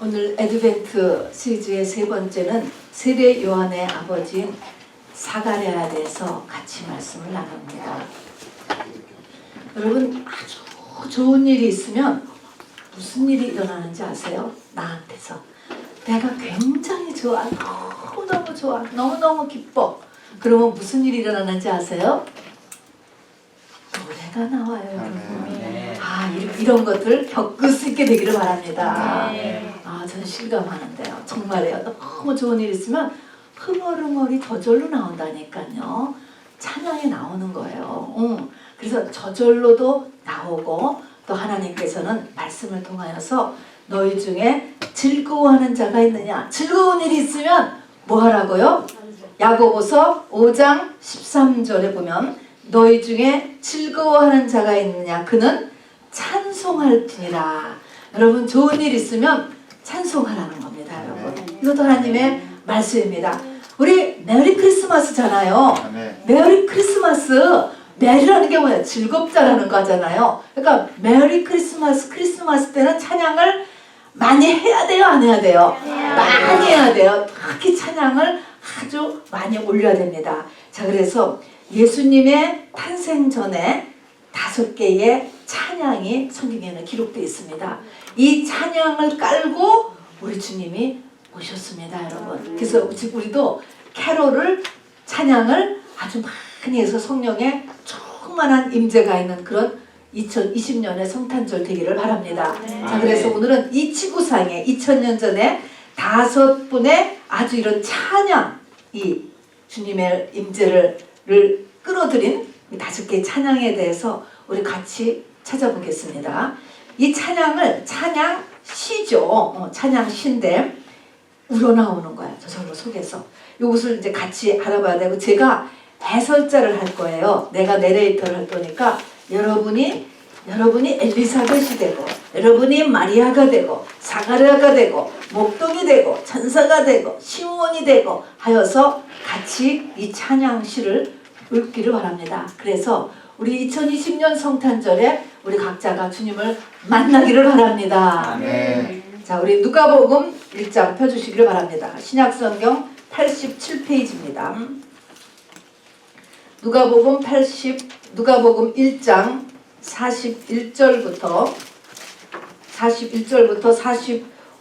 오늘 애드벤트 시리즈의 세 번째는 세례 요한의 아버지인 사가랴에 대해서 같이 말씀을 나눕니다. 여러분, 아주 좋은 일이 있으면 무슨 일이 일어나는지 아세요? 나한테서. 내가 굉장히 좋아, 너무너무 좋아, 너무너무 기뻐. 그러면 무슨 일이 일어나는지 아세요? 노래가 나와요, 여러분. 이런 것들 겪을 수 있게 되기를 바랍니다. 저는 실감하는데요. 정말이에요. 너무 좋은 일 있으면 흥얼흥얼이 저절로 나온다니까요. 찬양이 나오는 거예요. 그래서 저절로도 나오고, 또 하나님께서는 말씀을 통하여서 너희 중에 즐거워하는 자가 있느냐, 즐거운 일이 있으면 뭐 하라고요? 야고보서 5장 13절에 보면 너희 중에 즐거워하는 자가 있느냐, 그는 찬송할지니라. 여러분, 좋은 일 있으면 찬송하라는 겁니다. 여러분, 이것도 하나님의 말씀입니다. 우리 메리 크리스마스잖아요. 메리 크리스마스, 메리라는 게 뭐예요? 즐겁다라는 거잖아요. 그러니까 메리 크리스마스, 크리스마스 때는 찬양을 많이 해야 돼요, 안 해야 돼요? 많이 해야 돼요. 특히 찬양을 아주 많이 올려야 됩니다. 자, 그래서 예수님의 탄생 전에 5개의 찬양이 성경에는 기록되어 있습니다. 이 찬양을 깔고 우리 주님이 오셨습니다, 여러분. 그래서 우리도 캐롤을, 찬양을 아주 많이 해서 성령의 충만한 임재가 있는 그런 2020년의 성탄절 되기를 바랍니다. 자, 그래서 오늘은 이 지구상에 2000년 전에 5분의 아주 이런 찬양, 이 주님의 임재를 끌어들인 이 5개의 찬양에 대해서 우리 같이 찾아보겠습니다. 이 찬양을 찬양 시죠. 찬양 시인데 우러나오는 거예요. 저절로 속에서. 이것을 이제 같이 알아봐야 되고, 제가 해설자를 할 거예요. 내가 내레이터를 할 거니까 여러분이 엘리사벳이 되고, 여러분이 마리아가 되고, 사가랴가 되고, 목동이 되고, 천사가 되고, 시므온이 되고 하여서 같이 이 찬양 시를 읽기를 바랍니다. 그래서 우리 2020년 성탄절에 우리 각자가 주님을 만나기를 바랍니다. 아멘. 자, 우리 누가복음 1장 펴주시기를 바랍니다. 신약성경 87페이지입니다. 누가복음 1장 41절부터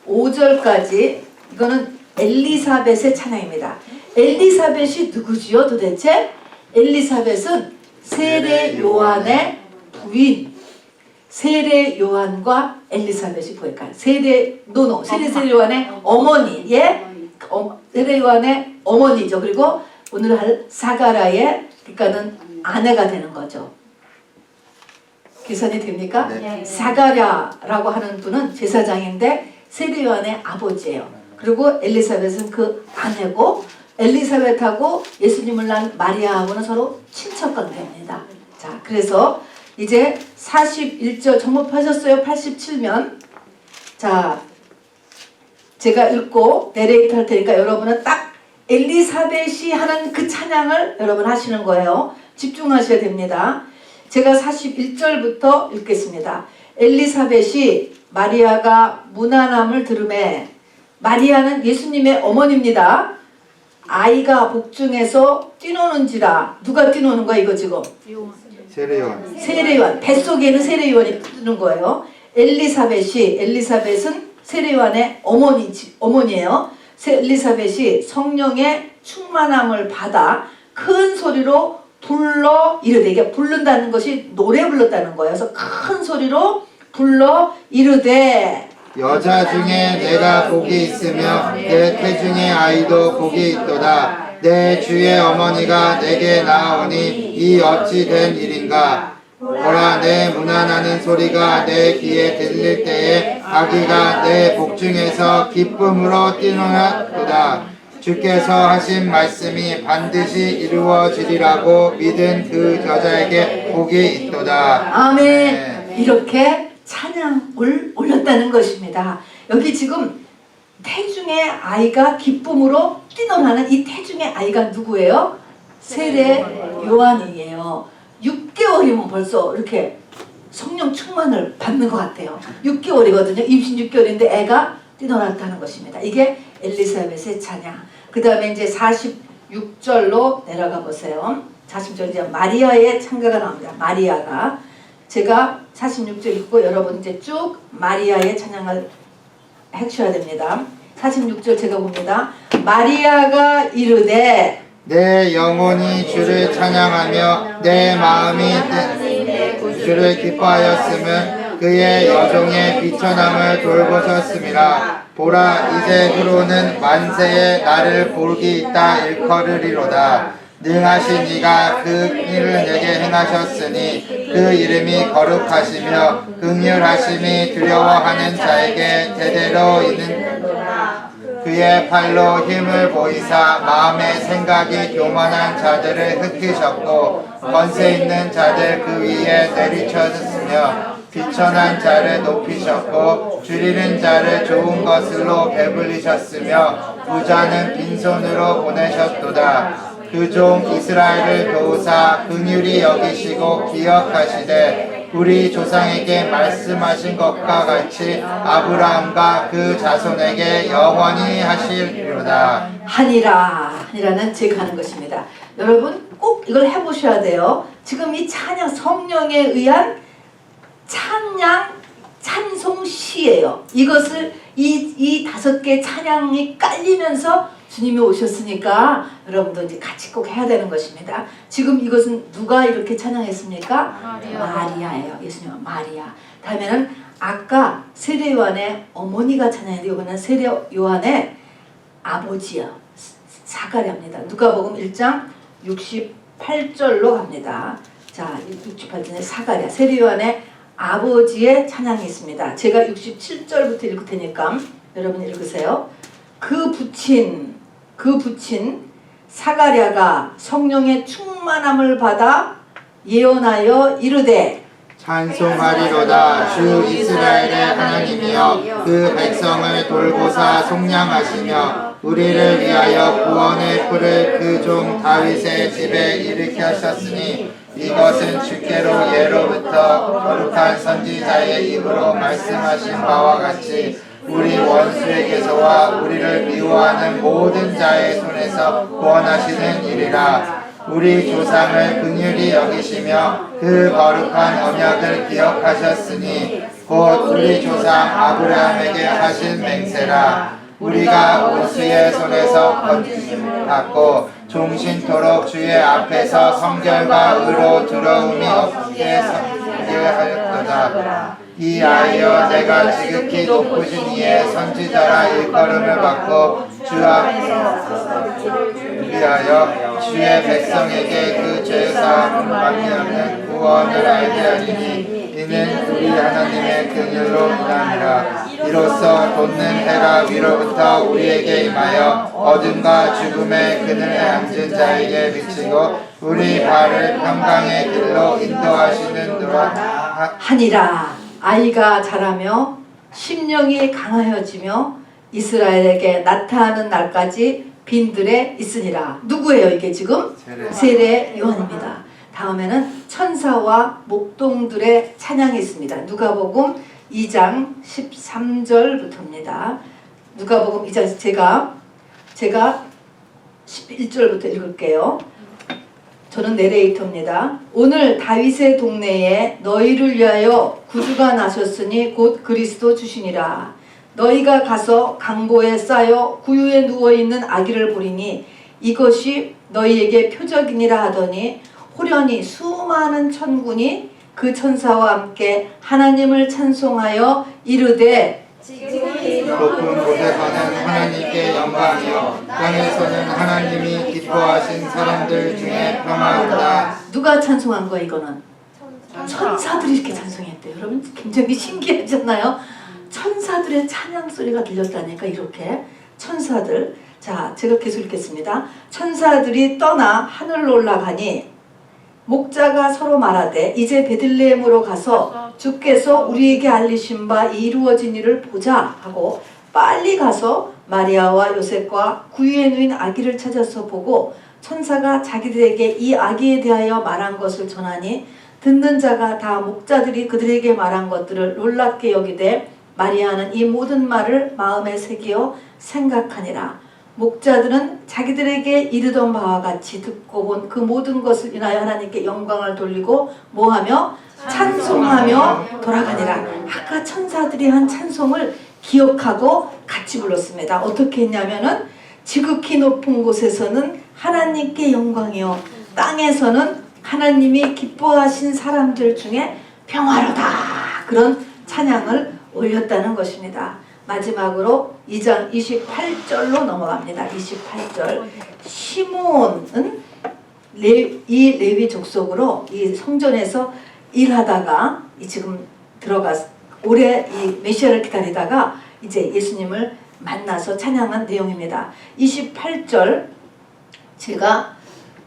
45절까지, 이거는 엘리사벳의 찬양입니다. 엘리사벳이 누구지요, 도대체? 엘리사벳은 세례 요한의 부인, 세례 요한과 엘리사벳이 보일까요? 세례 요한의 어머니, 세례 요한의 어머니죠. 그리고 오늘 할 사가랴의, 그러니까는 아내가 되는 거죠. 계산이 됩니까? 네. 사가랴라고 하는 분은 제사장인데 세례 요한의 아버지예요. 그리고 엘리사벳은 그 아내고, 엘리사벳하고 예수님을 낳은 마리아하고는 서로 친척 관계입니다. 자, 그래서 이제 41절 접목하셨어요? 87면. 자, 제가 읽고 내레이터 할 테니까 여러분은 딱 엘리사벳이 하는 그 찬양을 여러분 하시는 거예요. 집중하셔야 됩니다. 제가 41절부터 읽겠습니다. 엘리사벳이 마리아가 무난함을 들으매, 마리아는 예수님의 어머니입니다. 아이가 복중에서 뛰노는지라. 누가 뛰노는 거야 이거 지금? 세례요한. 세례요한. 뱃속에는 세례요한이 뛰는 거예요. 엘리사벳은 세례요한의 어머니예요. 엘리사벳이 성령의 충만함을 받아 큰 소리로 불러 이르되, 이게 부른다는 것이 노래 불렀다는 거예요. 그래서 큰 소리로 불러 이르되, 여자 중에 내가 복이 있으며 내 태중의 아이도 복이 있도다. 내 주의 어머니가 내게 나오니 이 어찌 된 일인가. 보라, 내 문안하는 소리가 내 귀에 들릴 때에 아기가 내 복중에서 기쁨으로 뛰노나도다. 주께서 하신 말씀이 반드시 이루어지리라고 믿은 그 여자에게 복이 있도다. 아멘. 네. 이렇게 찬양을 올렸다는 것입니다. 여기 지금 태중의 아이가 기쁨으로 뛰어나는 이 태중의 아이가 누구예요? 세례 요한이에요. 6개월이면 벌써 이렇게 성령 충만을 받는 것 같아요. 6개월이거든요. 임신 6개월인데 애가 뛰놀았다는 것입니다. 이게 엘리사벳의 찬양. 그 다음에 이제 46절로 내려가 보세요. 40절 이제 마리아의 찬가가 나옵니다. 마리아가 제가 46절 읽고 여러분 이제 쭉 마리아의 찬양을 해주셔야 됩니다. 46절 제가 봅니다. 마리아가 이르되 내 영혼이 주를 찬양하며 내 마음이 주를 기뻐하였으면 그의 여종의 비천함을 돌보셨음이라. 보라, 이제후로는 만세에 나를 볼기 있다 일컬으리로다. 능하신 이가 그 일을 내게 행하셨으니 그 이름이 거룩하시며 긍휼하심이 두려워하는 자에게 대대로 있는 그의 팔로 힘을 보이사 마음의 생각이 교만한 자들을 흩으셨고 권세 있는 자들 그 위에 내리쳐졌으며 비천한 자를 높이셨고 줄이는 자를 좋은 것으로 배불리셨으며 부자는 빈손으로 보내셨도다. 그 종 이스라엘을 도우사 긍휼히 여기시고 기억하시되 우리 조상에게 말씀하신 것과 같이 아브라함과 그 자손에게 영원히 하시리로다. 하니라는 제가 하는 것입니다. 여러분 꼭 이걸 해보셔야 돼요. 지금 이 찬양 성령에 의한 찬양 찬송 시예요. 이것을 이 5개 찬양이 깔리면서 주님이 오셨으니까 여러분도 이제 같이 꼭 해야 되는 것입니다. 지금 이것은 누가 이렇게 찬양했습니까? 마리아예요. 예수님은 마리아. 다음에는 아까 세례 요한의 어머니가 찬양했는데 이번에는 세례 요한의 아버지요. 사가랴입니다. 누가복음 1장 68절로 갑니다. 자, 68절에 사가랴 세례 요한의 아버지의 찬양이 있습니다. 제가 67절부터 읽을 테니까 여러분 읽으세요. 그 부친 사가랴가 성령의 충만함을 받아 예언하여 이르되 찬송하리로다. 주 이스라엘의 하나님이여 그 백성을 돌보사 속량하시며 우리를 위하여 구원의 뿔을 그 종 다윗의 집에 일으키셨으니 이것은 주께로 예로부터 거룩한 선지자의 입으로 말씀하신 바와 같이 우리 원수에게서와 우리를 미워하는 모든 자의 손에서 구원하시는 일이라. 우리 조상을 긍휼히 여기시며 그 거룩한 언약을 기억하셨으니 곧 우리 조상 아브라함에게 하신 맹세라. 우리가 원수의 손에서 건짐을 받고 종신토록 주의 앞에서 성결과 의로 두려움이 없게 살게 하였도다. 이하여 내가 지극히 높으신 이의 선지자라 일컬음을 받고 주 앞에서 위하여 주의 백성에게 그 죄사함을 받는 구원을 알게 하리니 이는 우리 하나님의 긍휼로 인함이라. 이로써 돋는 해가 위로부터 우리에게 임하여 어둠과 죽음의 그늘에 앉은 자에게 비치고 우리 발을 평강의 길로 인도하시는도다 하니라. 아이가 자라며 심령이 강하여지며 이스라엘에게 나타나는 날까지 빈들에 있으니라. 누구예요 이게 지금? 세례 요한입니다. 다음에는 천사와 목동들의 찬양이 있습니다. 누가복음 2장 13절부터입니다. 누가복음 2장 제가 11절부터 읽을게요. 저는 내레이터입니다. 오늘 다윗의 동네에 너희를 위하여 구주가 나셨으니 곧 그리스도 주시니라. 너희가 가서 강보에 쌓여 구유에 누워있는 아기를 보리니 이것이 너희에게 표적이니라 하더니 호련히 수많은 천군이 그 천사와 함께 하나님을 찬송하여 이르되 높은 곳에서는 하나님께 영광이요 땅에서는 하나님이 기뻐하신 사람들 중에 평화로다. 누가 찬송한 거야 이거는? 천사들이 이렇게 찬송했대요. 여러분 굉장히 신기하잖아요. 천사들의 찬양 소리가 들렸다니까 이렇게 천사들. 자, 제가 계속 읽겠습니다. 천사들이 떠나 하늘로 올라가니 목자가 서로 말하되 이제 베들레헴으로 가서 주께서 우리에게 알리신 바 이루어진 일을 보자 하고 빨리 가서 마리아와 요셉과 구유에 누인 아기를 찾아서 보고 천사가 자기들에게 이 아기에 대하여 말한 것을 전하니 듣는 자가 다 목자들이 그들에게 말한 것들을 놀랍게 여기되 마리아는 이 모든 말을 마음에 새기어 생각하니라. 목자들은 자기들에게 이르던 바와 같이 듣고 본 그 모든 것을 인하여 하나님께 영광을 돌리고 뭐하며 찬송하며 돌아가니라. 아까 천사들이 한 찬송을 기억하고 같이 불렀습니다. 어떻게 했냐면은 지극히 높은 곳에서는 하나님께 영광이요 땅에서는 하나님이 기뻐하신 사람들 중에 평화로다, 그런 찬양을 올렸다는 것입니다. 마지막으로 2장 28절로 넘어갑니다. 28절. 시므온은 이 레위 족속으로 이 성전에서 일하다가 지금 오래 이 메시아를 기다리다가 이제 예수님을 만나서 찬양한 내용입니다. 28절 제가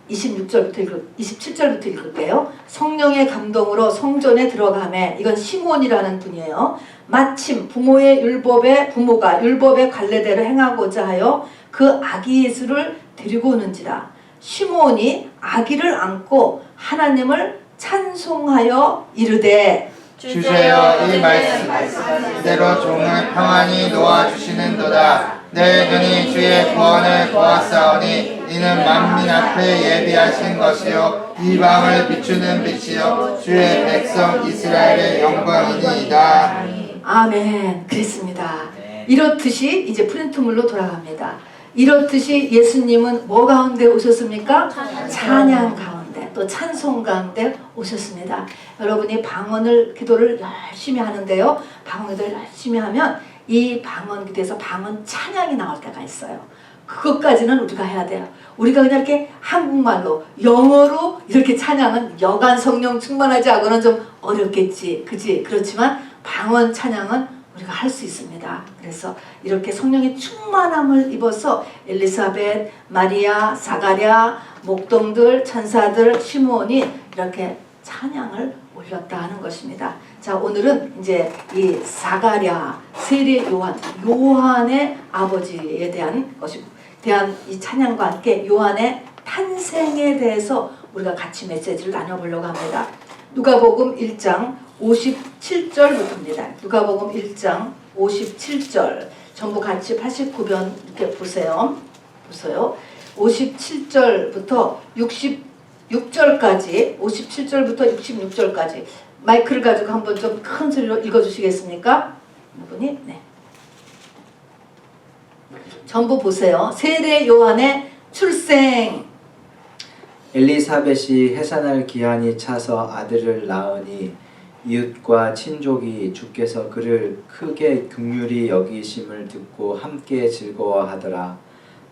27절부터 읽을게요. 성령의 감동으로 성전에 들어가매, 이건 시므온이라는 분이에요. 마침 부모가 율법의 관례대로 행하고자 하여 그 아기 예수를 데리고 오는지라. 시므온이 아기를 안고 하나님을 찬송하여 이르되 주제여 이 말씀대로 종을 평안히 놓아주시는도다. 내 눈이 주의 구원을 보았사오니 이는 만민 앞에 예비하신 것이요 이방을 비추는 빛이요 주의 백성 이스라엘의 영광이니이다. 아멘. 그랬습니다. 이렇듯이 이제 프린트물로 돌아갑니다. 이렇듯이 예수님은 뭐 가운데 오셨습니까? 찬양 가운데, 또 찬송 가운데 오셨습니다. 여러분이 방언을 기도를 열심히 하는데요, 방언을 열심히 하면 이 방언 기도에서 방언 찬양이 나올 때가 있어요. 그것까지는 우리가 해야 돼요. 우리가 그냥 이렇게 한국말로 영어로 이렇게 찬양은 여간 성령 충만하지 않고는 좀 어렵겠지, 그지? 그렇지만 방언 찬양은 우리가 할 수 있습니다. 그래서 이렇게 성령의 충만함을 입어서 엘리사벳, 마리아, 사가랴, 목동들, 천사들, 시므온이 이렇게 찬양을 올렸다 하는 것입니다. 자, 오늘은 이제 이 사가랴, 세례 요한의 아버지에 대한 이 찬양과 함께 요한의 탄생에 대해서 우리가 같이 메시지를 나눠보려고 합니다. 누가복음 1장 57절부터입니다. 누가복음 1장 57절 전부 같이 89편 이렇게 보세요. 57절부터 66절까지 57절부터 66절까지 마이크를 가지고 한번 좀 큰 소리로 읽어주시겠습니까? 이분이 네. 전부 보세요. 세례 요한의 출생. 엘리사벳이 해산할 기한이 차서 아들을 낳으니 이웃과 친족이 주께서 그를 크게 긍휼히 여기심을 듣고 함께 즐거워하더라.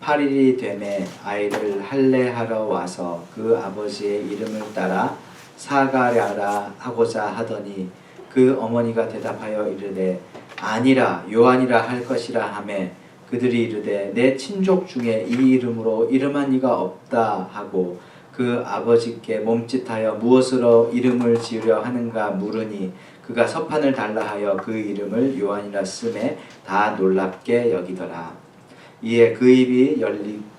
8일이 되매 아이를 할례하러 와서 그 아버지의 이름을 따라 사가랴라 하고자 하더니 그 어머니가 대답하여 이르되 아니라 요한이라 할 것이라 하매 그들이 이르되 내 친족 중에 이 이름으로 이름한 이가 없다 하고 그 아버지께 몸짓하여 무엇으로 이름을 지으려 하는가 물으니 그가 서판을 달라 하여 그 이름을 요한이라 쓰매 다 놀랍게 여기더라. 이에 그 입이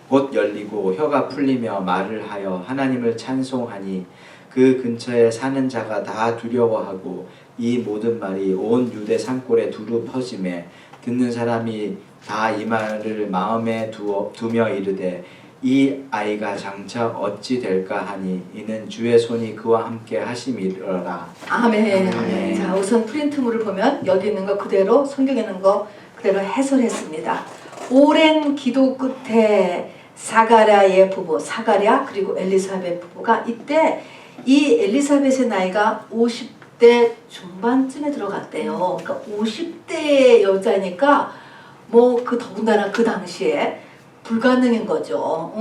곧 열리고 혀가 풀리며 말을 하여 하나님을 찬송하니 그 근처에 사는 자가 다 두려워하고 이 모든 말이 온 유대 산골에 두루 퍼지매 듣는 사람이 다 이 말을 마음에 두며 이르되 이 아이가 장차 어찌 될까 하니 이는 주의 손이 그와 함께 하심이로라. 아멘. 아멘. 자, 우선 프린트물을 보면 여기 있는 거 그대로, 성경에 있는 거 그대로 해설했습니다. 오랜 기도 끝에 사가랴의 부부 사가랴 그리고 엘리사벳 부부가 이때 이 엘리사벳의 나이가 50대 중반쯤에 들어갔대요. 그러니까 50대 여자니까 뭐 더군다나 그 당시에 불가능인 거죠.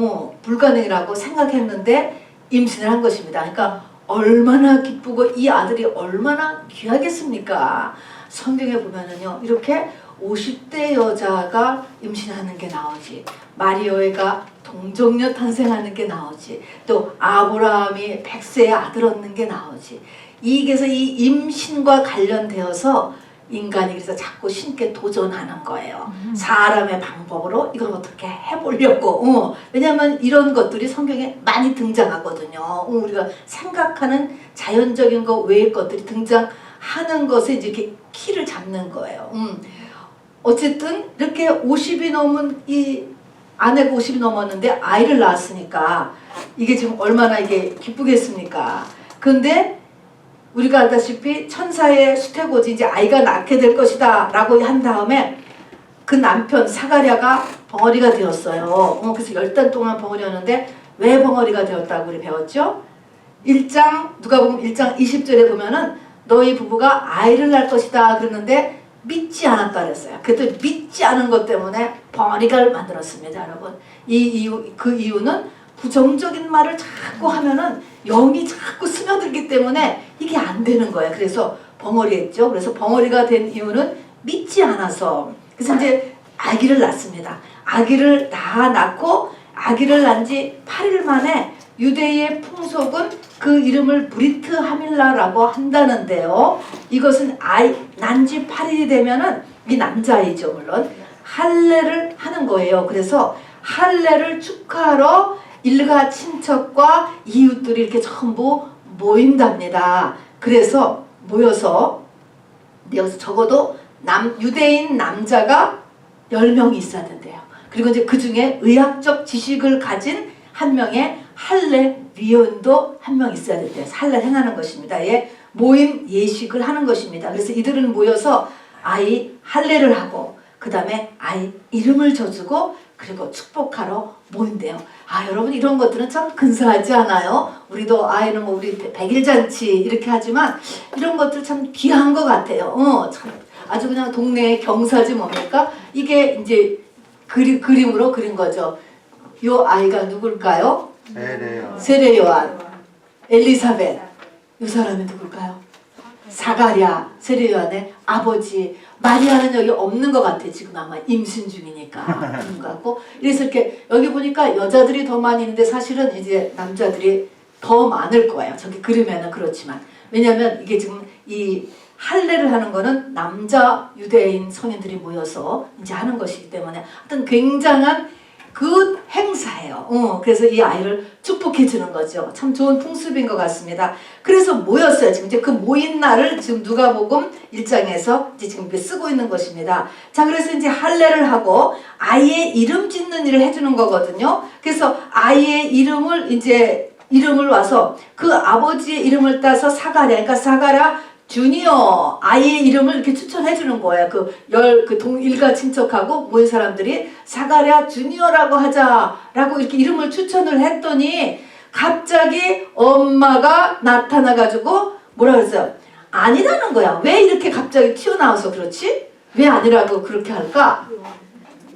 불가능이라고 생각했는데 임신을 한 것입니다. 그러니까 얼마나 기쁘고 이 아들이 얼마나 귀하겠습니까? 성경에 보면은요, 이렇게 50대 여자가 임신하는 게 나오지, 마리오가 동정녀 탄생하는 게 나오지, 또 아브라함이 100세의 아들 얻는 게 나오지. 그래서 이 임신과 관련되어서 인간이 그래서 자꾸 신께 도전하는 거예요. 사람의 방법으로 이걸 어떻게 해보려고. 왜냐하면 이런 것들이 성경에 많이 등장하거든요. 우리가 생각하는 자연적인 것 외의 것들이 등장하는 하는 것에 이제 이렇게 키를 잡는 거예요. 어쨌든 이렇게 50이 넘은 이 아내가 50이 넘었는데 아이를 낳았으니까 이게 지금 얼마나 이게 기쁘겠습니까? 근데 우리가 알다시피 천사의 수태고지 이제 아이가 낳게 될 것이다 라고 한 다음에 그 남편 사가랴가 벙어리가 되었어요. 그래서 10달 동안 벙어리였는데 왜 벙어리가 되었다고 우리 배웠죠? 1장 누가복음 1장 20절에 보면은 너희 부부가 아이를 낳을 것이다 그러는데 믿지 않았다 그랬어요. 그때 믿지 않은 것 때문에 벙어리가 만들었습니다, 여러분. 그 이유는 부정적인 말을 자꾸 하면은 영이 자꾸 스며들기 때문에 이게 안 되는 거예요. 그래서 벙어리했죠. 그래서 벙어리가 된 이유는 믿지 않아서. 그래서 이제 아기를 낳습니다. 아기를 다 낳고 아기를 낳은 지 8일 만에 유대의 풍속은 그 이름을 브리트 하밀라라고 한다는데요. 이것은 아이 난 지 8일이 되면은 이 남자아이죠, 물론 할례를 하는 거예요. 그래서 할례를 축하하러 일가 친척과 이웃들이 이렇게 전부 모인답니다. 그래서 모여서 여기서 적어도 유대인 남자가 10명이 있어야 된대요. 그리고 이제 그 중에 의학적 지식을 가진 한 명의 할례 위원도 한 명 있어야 된대요. 할례를 행하는 것입니다. 예, 모임 예식을 하는 것입니다. 그래서 이들은 모여서 아이 할례를 하고 그 다음에 아이 이름을 져주고 그리고 축복하러 모인대요. 아, 여러분 이런 것들은 참 근사하지 않아요? 우리도 아이는 뭐 우리 백일잔치 이렇게 하지만 이런 것들 참 귀한 것 같아요. 참 아주 그냥 동네의 경사지 뭡니까? 이게 이제 그림으로 그린 거죠. 요 아이가 누굴까요? 세례 요한, 엘리사벳. 이 사람이 누굴까요? 사가랴, 세례 요한의 아버지. 마리아는 여기 없는 것 같아. 지금 아마 임신 중이니까 없는 것 같고. 그래서 이렇게 여기 보니까 여자들이 더 많이 있는데 사실은 이제 남자들이 더 많을 거예요. 저기 그림에는 그렇지만. 왜냐하면 이게 지금 이 할례를 하는 거는 남자 유대인 성인들이 모여서 이제 하는 것이기 때문에 하여튼 굉장한 그 행사예요. 그래서 이 아이를 축복해 주는 거죠. 참 좋은 풍습인 것 같습니다. 그래서 모였어요. 지금 이제 그 모인 날을 지금 누가복음 1장에서 이제 지금 쓰고 있는 것입니다. 자, 그래서 이제 할례를 하고 아이의 이름 짓는 일을 해주는 거거든요. 그래서 아이의 이름을 와서 그 아버지의 이름을 따서 사가랴, 그러니까 사가랴 주니어 아이의 이름을 이렇게 추천해 주는 거예요. 그 동일가 친척하고 모인 사람들이 사가랴 주니어라고 하자라고 이렇게 이름을 추천을 했더니 갑자기 엄마가 나타나가지고 뭐라 그랬어요? 아니라는 거야. 왜 이렇게 갑자기 튀어나와서 그렇지? 왜 아니라고 그렇게 할까?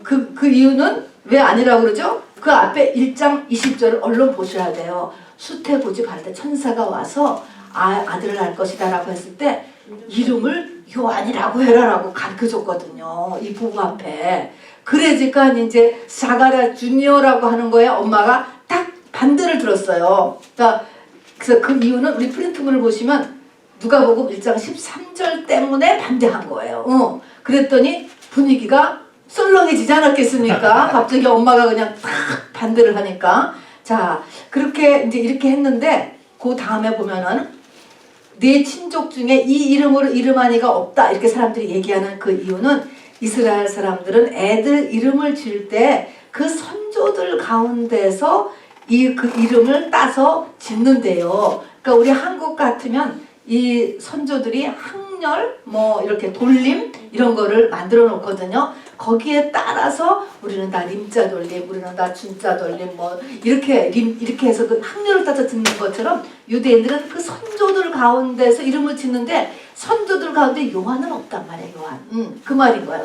그 이유는 왜 아니라고 그러죠? 그 앞에 1장 20절을 얼른 보셔야 돼요. 수태고지 갈 때 천사가 와서 아들을 낳을 것이다 라고 했을 때 이름을 요한이라고 해라라고 가르쳐줬거든요. 이 부부 앞에. 그래지까 이제 사가랴 주니어라고 하는 거에 엄마가 딱 반대를 들었어요. 그래서 그 이유는 우리 프린트문을 보시면 누가복음 1장 13절 때문에 반대한 거예요. 그랬더니 분위기가 썰렁해지지 않았겠습니까? 갑자기 엄마가 그냥 딱 반대를 하니까. 자, 그렇게 이제 이렇게 했는데 그 다음에 보면은 네 친족 중에 이 이름으로 이름한 이가 없다 이렇게 사람들이 얘기하는 그 이유는 이스라엘 사람들은 애들 이름을 지을 때 그 선조들 가운데서 그 이름을 따서 짓는데요. 그러니까 우리 한국 같으면 이 선조들이 항렬 뭐 이렇게 돌림 이런 거를 만들어 놓거든요. 거기에 따라서 우리는 다 림자 돌림, 우리는 다 준자 돌림 뭐 이렇게 해서 그 항렬을 따서 짓는 것처럼 유대인들은 그 선조들 가운데서 이름을 짓는데 선조들 가운데 요한은 없단 말이에요. 요한. 그 말인 거야.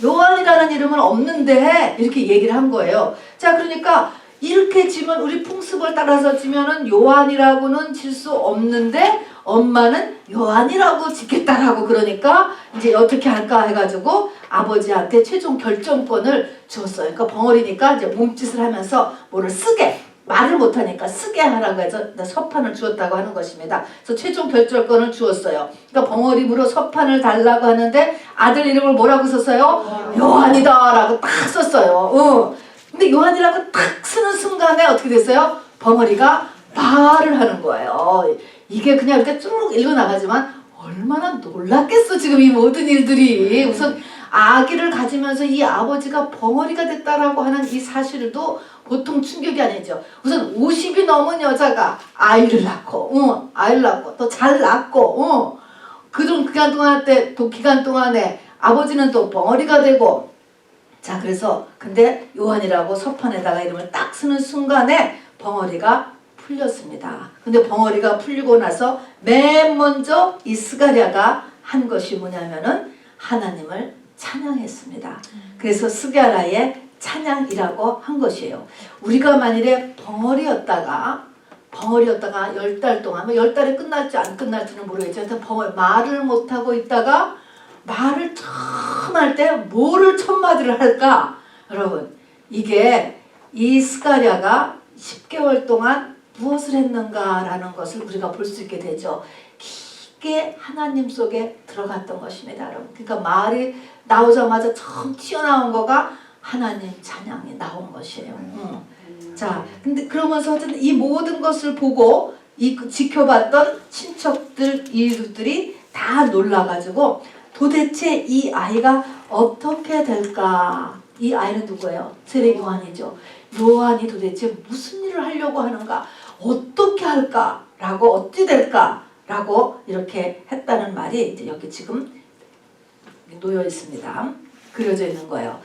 요한이라는 이름은 없는데 이렇게 얘기를 한 거예요. 자, 그러니까 이렇게 지면 우리 풍습을 따라서 지면은 요한이라고는 질 수 없는데 엄마는 요한이라고 짓겠다라고 그러니까 이제 어떻게 할까 해가지고 아버지한테 최종 결정권을 주었어요. 그러니까 벙어리니까 이제 몸짓을 하면서 뭐를 쓰게 말을 못하니까 쓰게 하라고 해서 서판을 주었다고 하는 것입니다. 그래서 최종 결정권을 주었어요. 그러니까 벙어림으로 서판을 달라고 하는데 아들 이름을 뭐라고 썼어요? 요한이다 라고 딱 썼어요. 근데 요한이라고 딱 쓰는 순간에 어떻게 됐어요? 벙어리가 말을 하는 거예요. 이게 그냥 이렇게 쭉 읽어나가지만 얼마나 놀랐겠어 지금 이 모든 일들이. 우선 아기를 가지면서 이 아버지가 벙어리가 됐다라고 하는 이 사실도 보통 충격이 아니죠. 우선 50이 넘은 여자가 아이를 낳고, 아이를 낳고 또 잘 낳고, 기간 동안에 아버지는 또 벙어리가 되고. 자, 그래서 근데 요한이라고 서판에다가 이름을 딱 쓰는 순간에 벙어리가 풀렸습니다. 근데 벙어리가 풀리고 나서 맨 먼저 이 스가랴가 한 것이 뭐냐면은 하나님을 찬양했습니다. 그래서 스가랴의 찬양이라고 한 것이에요. 우리가 만일에 벙어리였다가 10달 동안, 10달이 끝날지 안 끝날지는 모르겠지만 말을 못하고 있다가 말을 처음 할 때 뭐를 첫 마디를 할까? 여러분, 이게 이 스가랴가 10개월 동안 무엇을 했는가라는 것을 우리가 볼 수 있게 되죠. 깊게 하나님 속에 들어갔던 것입니다, 여러분. 그러니까 말이 나오자마자 처음 튀어나온 거가 하나님 찬양이 나온 것이에요. 자, 근데 그러면서 어쨌든 이 모든 것을 보고 지켜봤던 친척들, 이웃들이 다 놀라가지고 도대체 이 아이가 어떻게 될까? 이 아이는 누구예요? 세례 요한이죠. 요한이 도대체 무슨 일을 하려고 하는가? 어떻게 할까? 라고 어찌 될까? 라고 이렇게 했다는 말이 이제 여기 지금 놓여 있습니다. 그려져 있는 거예요.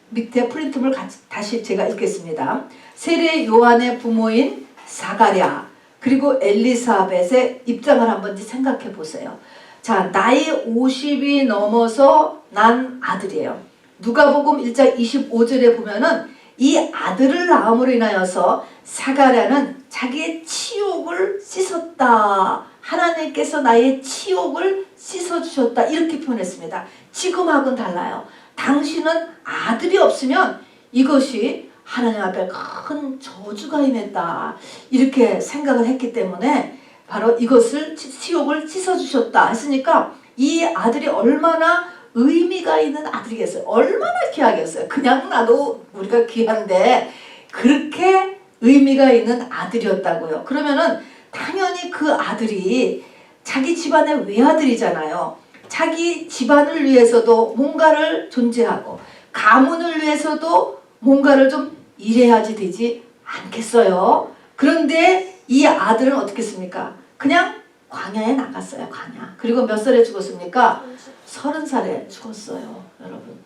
밑에 프린트물 다시 제가 읽겠습니다. 세례 요한의 부모인 사가랴 그리고 엘리사벳의 입장을 한번 생각해 보세요. 자, 나이 50이 넘어서 난 아들이에요. 누가복음 1장 25절에 보면은 이 아들을 낳음으로 인하여서 사가랴는 자기의 치욕을 씻었다. 하나님께서 나의 치욕을 씻어주셨다. 이렇게 표현했습니다. 지금하고는 달라요. 당신은 아들이 없으면 이것이 하나님 앞에 큰 저주가 임했다. 이렇게 생각을 했기 때문에 바로 이것을 치욕을 씻어주셨다 했으니까 이 아들이 얼마나 의미가 있는 아들이겠어요. 얼마나 귀하겠어요. 그냥 나도 우리가 귀한데 그렇게 의미가 있는 아들이었다고요. 그러면은 당연히 그 아들이 자기 집안의 외아들이잖아요. 자기 집안을 위해서도 뭔가를 존재하고 가문을 위해서도 뭔가를 좀 일해야지 되지 않겠어요. 그런데 이 아들은 어떻게 했습니까? 그냥 광야에 나갔어요. 광야. 그리고 몇 살에 죽었습니까? 30살에 죽었어요. 여러분.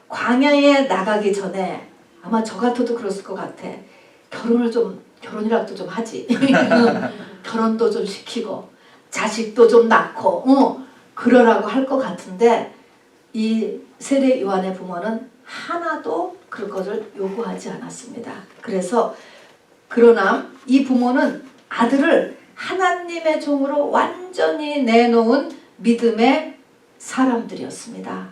광야에 나가기 전에 아마 저 같아도 그랬을 것 같아. 결혼이라도 좀 하지. 결혼도 좀 시키고 자식도 좀 낳고 그러라고 할 것 같은데 이 세례 요한의 부모는 하나도 그럴 것을 요구하지 않았습니다. 그러나 이 부모는 아들을 하나님의 종으로 완전히 내놓은 믿음의 사람들이었습니다.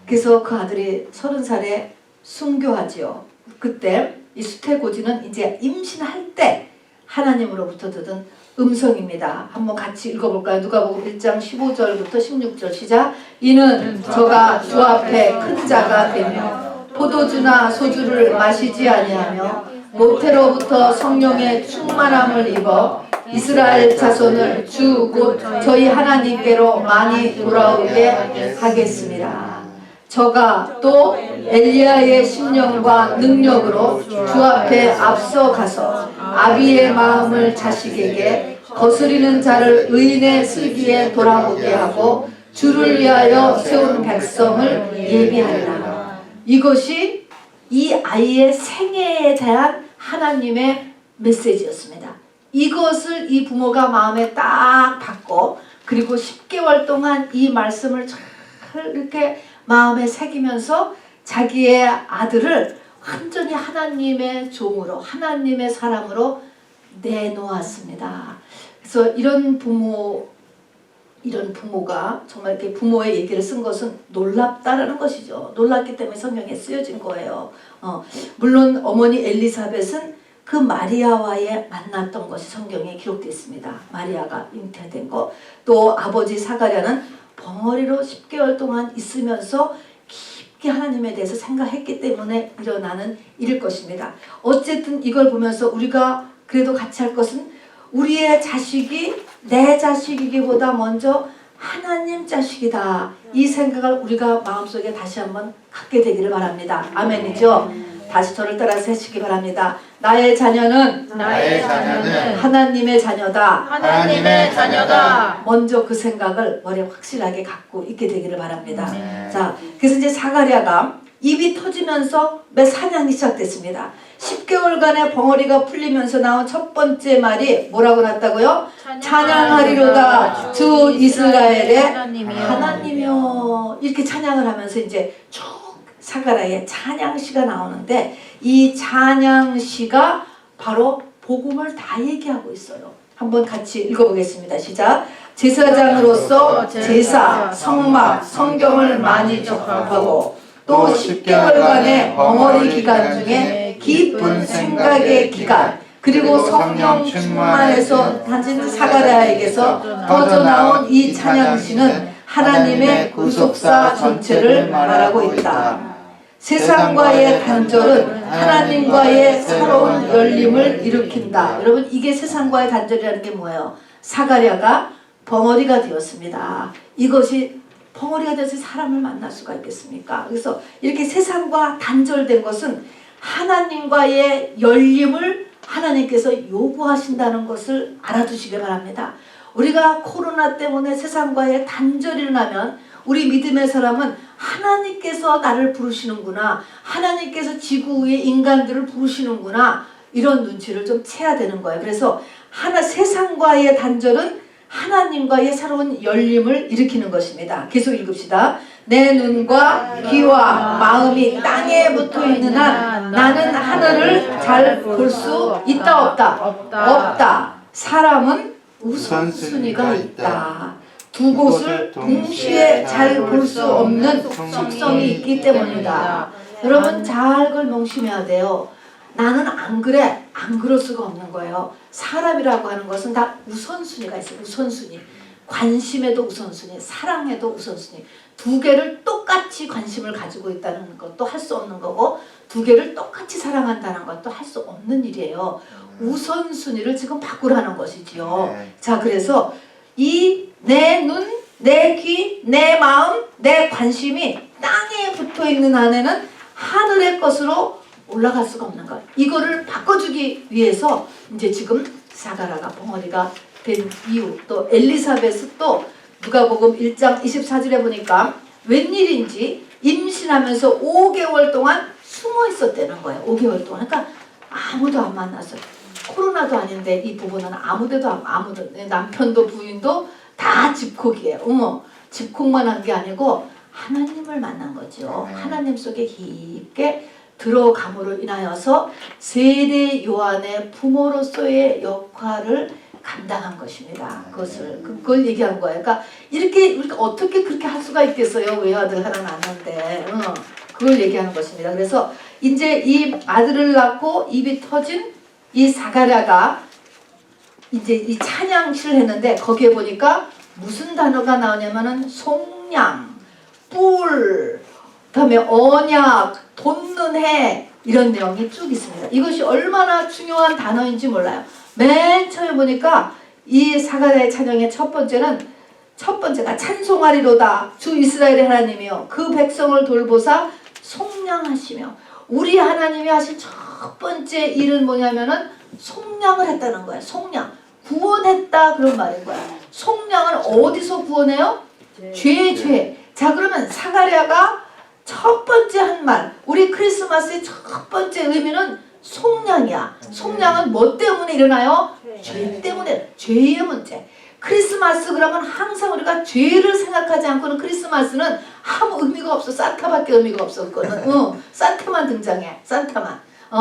그래서 그 아들이 30살에 순교하지요. 그때 이 수태고지는 이제 임신할 때 하나님으로부터 듣은 음성입니다. 한번 같이 읽어볼까요? 누가복음 1장 15절부터 16절 시작. 이는 저가 주 앞에 큰 자가 되며 포도주나 소주를 마시지 아니하며 모태로부터 성령의 충만함을 입어 이스라엘 자손을 주 곧 저희 하나님께로 많이 돌아오게 하겠습니다. 저가 또 엘리야의 심령과 능력으로 주 앞에 앞서가서 아비의 마음을 자식에게 거스리는 자를 의인의 슬기에 돌아오게 하고 주를 위하여 세운 백성을 예비하리라. 이것이 이 아이의 생애에 대한 하나님의 메시지였습니다. 이것을 이 부모가 마음에 딱 받고 그리고 10개월 동안 이 말씀을 잘 이렇게 마음에 새기면서 자기의 아들을 완전히 하나님의 종으로 하나님의 사람으로 내놓았습니다. 그래서 이런 부모가 정말 이렇게 부모의 얘기를 쓴 것은 놀랍다라는 것이죠. 놀랍기 때문에 성경에 쓰여진 거예요. 물론 어머니 엘리사벳은 그 마리아와의 만났던 것이 성경에 기록되어 있습니다. 마리아가 잉태된 것. 또 아버지 사가랴는 벙어리로 10개월 동안 있으면서 깊게 하나님에 대해서 생각했기 때문에 일어나는 일일 것입니다. 어쨌든 이걸 보면서 우리가 그래도 같이 할 것은 우리의 자식이 내 자식이기보다 먼저 하나님 자식이다. 이 생각을 우리가 마음속에 다시 한번 갖게 되기를 바랍니다. 아멘이죠? 다시 저를 따라서 하시기 바랍니다. 나의 자녀는 하나님의 자녀다. 하나님의 자녀다. 먼저 그 생각을 머리에 확실하게 갖고 있게 되기를 바랍니다. 자, 그래서 이제 사가랴가 입이 터지면서 사냥이 시작됐습니다. 10개월간의 벙어리가 풀리면서 나온 첫 번째 말이 뭐라고 났다고요? 찬양하리로다 주 이스라엘의 하나님이여. 이렇게 찬양을 하면서 이제 쭉 사가랴의 찬양시가 나오는데, 이 찬양시가 바로 복음을 다 얘기하고 있어요. 한번 같이 읽어보겠습니다. 시작. 제사장으로서 제사, 성막, 성경을 많이 접하고 또 10개월간의 벙어리 기간 중에 깊은 생각의 기간, 그리고 성령 충만해서 가진 사가랴에게서 터져나온 이 찬양시는 하나님의 구속사 전체를 말하고 있다. 세상과의 단절은 하나님과의 새로운 열림을 일으킨다. 여러분, 이게 세상과의 단절이라는 게 뭐예요? 사가랴가 벙어리가 되었습니다. 이것이 벙어리가 돼서 사람을 만날 수가 있겠습니까? 그래서 이렇게 세상과 단절된 것은 하나님과의 열림을 하나님께서 요구하신다는 것을 알아두시기 바랍니다. 우리가 코로나 때문에 세상과의 단절이 일어나면 우리 믿음의 사람은 하나님께서 나를 부르시는구나, 하나님께서 지구 위의 인간들을 부르시는구나, 이런 눈치를 좀 채야 되는 거예요. 그래서 세상과의 단절은 하나님과의 새로운 열림을 일으키는 것입니다. 계속 읽읍시다. 내 눈과 귀와 마음이 땅에 붙어 있는 한 나는 하늘을 잘 볼 수 있다 없다? 없다. 사람은 우선순위가 있다. 두 곳을 동시에 잘 볼 수 없는 속성이 있기 때문이다. 여러분, 잘 그걸 명심해야 돼요. 나는 안 그래, 안 그럴 수가 없는 거예요. 사람이라고 하는 것은 다 우선순위가 있어요. 우선순위. 관심에도 우선순위, 사랑에도 우선순위. 두 개를 똑같이 관심을 가지고 있다는 것도 할 수 없는 거고, 두 개를 똑같이 사랑한다는 것도 할 수 없는 일이에요. 우선순위를 지금 바꾸라는 것이지요. 자, 그래서 이 내 눈, 내 귀, 내 마음, 내 관심이 땅에 붙어 있는 한에는 하늘의 것으로 올라갈 수가 없는 거예요. 이거를 바꿔주기 위해서 이제 지금 사가랴가 벙어리가 된 이유, 또 엘리사벳은 또 누가복음 1장 24절에 보니까 웬일인지 임신하면서 5개월 동안 숨어 있었다는 거예요. 5개월 동안. 그러니까 아무도 안 만났어요. 코로나도 아닌데 이 부부는 아무도 남편도 부인도 다 집콕이에요. 집콕만 한 게 아니고 하나님을 만난 거죠. 하나님 속에 깊게 들어감으로 인하여서 세례 요한의 부모로서의 역할을 감당한 것입니다. 그걸 얘기한 거예요. 그러니까 이렇게 우리가 어떻게 그렇게 할 수가 있겠어요? 외아들 하나 낳는데. 그걸 얘기하는 것입니다. 그래서 이제 이 아들을 낳고 입이 터진 이 사가랴가 이제 이 찬양시를 했는데, 거기에 보니까 무슨 단어가 나오냐면은 속량, 뿔, 그다음에 언약, 돋는 해, 이런 내용이 쭉 있습니다. 이것이 얼마나 중요한 단어인지 몰라요. 맨 처음에 보니까 이 사가랴의 찬양의 첫 번째가 찬송하리로다 주 이스라엘의 하나님이여 그 백성을 돌보사 속량하시며. 우리 하나님이 하신 첫 번째 일은 뭐냐면은 속량을 했다는 거예요. 속량. 구원했다, 그런 말인 거야. 속량을 어디서 구원해요? 죄. 자, 그러면 사가랴가 첫 번째 한 말, 우리 크리스마스의 첫 번째 의미는 속량이야. 속량은 뭐 때문에 일어나요? 죄 때문에. 죄의 문제. 크리스마스 그러면 항상 우리가 죄를 생각하지 않고는 크리스마스는 아무 의미가 없어. 산타밖에 의미가 없어. 그거는 산타만 등장해. 산타만.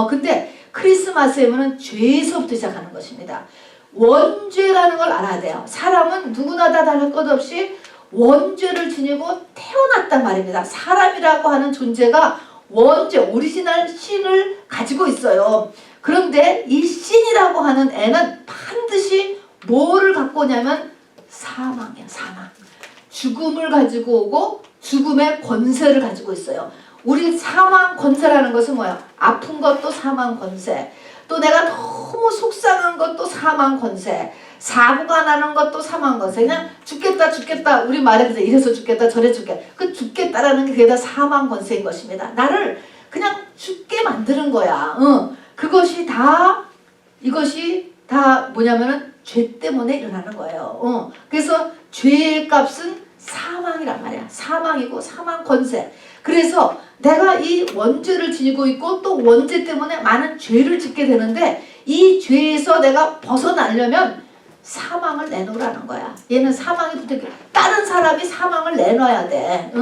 근데 크리스마스에는 죄에서부터 시작하는 것입니다. 원죄라는 걸 알아야 돼요. 사람은 누구나 다 다를 것 없이 원죄를 지니고 태어났단 말입니다. 사람이라고 하는 존재가 원죄, 오리지널 신을 가지고 있어요. 그런데 이 신이라고 하는 애는 반드시 뭐를 갖고 오냐면 사망이야, 사망. 죽음을 가지고 오고 죽음의 권세를 가지고 있어요. 우리 사망 권세라는 것은 뭐예요? 아픈 것도 사망 권세. 또 내가 너무 속상한 것도 사망 권세, 사고가 나는 것도 사망 권세. 그냥 죽겠다 우리 말에 이래서 죽겠다 저래 죽겠다, 그 죽겠다라는 게 그게 다 사망 권세인 것입니다. 나를 그냥 죽게 만드는 거야. 이것이 다 뭐냐면은 죄 때문에 일어나는 거예요. 그래서 죄의 값은 사망이란 말이야. 사망이고 사망 권세. 그래서 내가 이 원죄를 지니고 있고 또 원죄 때문에 많은 죄를 짓게 되는데, 이 죄에서 내가 벗어나려면 사망을 내놓으라는 거야. 얘는 사망이 붙어. 다른 사람이 사망을 내놔야 돼.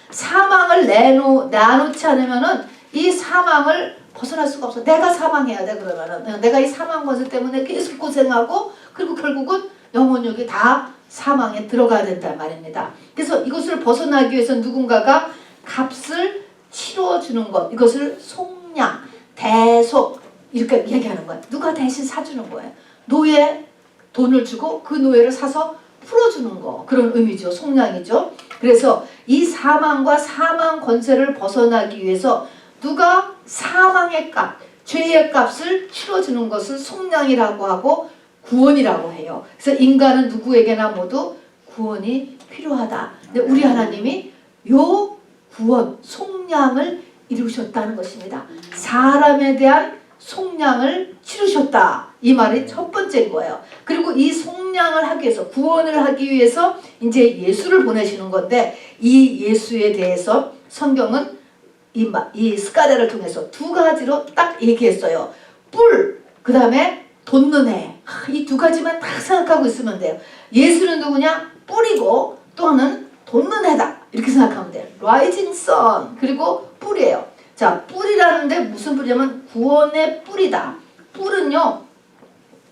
사망을 내놓지 않으면은 이 사망을 벗어날 수가 없어. 내가 사망해야 돼. 그러면은 내가 이 사망 권세 때문에 계속 고생하고, 그리고 결국은 영혼력이 다 사망에 들어가야 된단 말입니다. 그래서 이것을 벗어나기 위해서 누군가가 값을 치러주는 것, 이것을 속량, 대속 이렇게 얘기하는 거예요. 누가 대신 사주는 거예요. 노예 돈을 주고 그 노예를 사서 풀어주는 거, 그런 의미죠. 속량이죠. 그래서 이 사망과 사망 권세를 벗어나기 위해서 누가 사망의 값, 죄의 값을 치러주는 것을 속량이라고 하고 구원이라고 해요. 그래서 인간은 누구에게나 모두 구원이 필요하다. 근데 우리 하나님이 요 구원, 속량을 이루셨다는 것입니다. 사람에 대한 속량을 치르셨다. 이 말이 첫 번째인 거예요. 그리고 이 속량을 하기 위해서, 구원을 하기 위해서 이제 예수를 보내시는 건데, 이 예수에 대해서 성경은 이 스가랴를 통해서 두 가지로 딱 얘기했어요. 뿔, 그 다음에 돋는 해. 이 두 가지만 딱 생각하고 있으면 돼요. 예수는 누구냐? 뿔이고, 또 하나는 돋는 해다. 이렇게 생각하면 돼요. Rising sun. 그리고 뿔이에요. 자, 뿔이라는데 무슨 뿔이냐면 구원의 뿔이다. 뿔은요,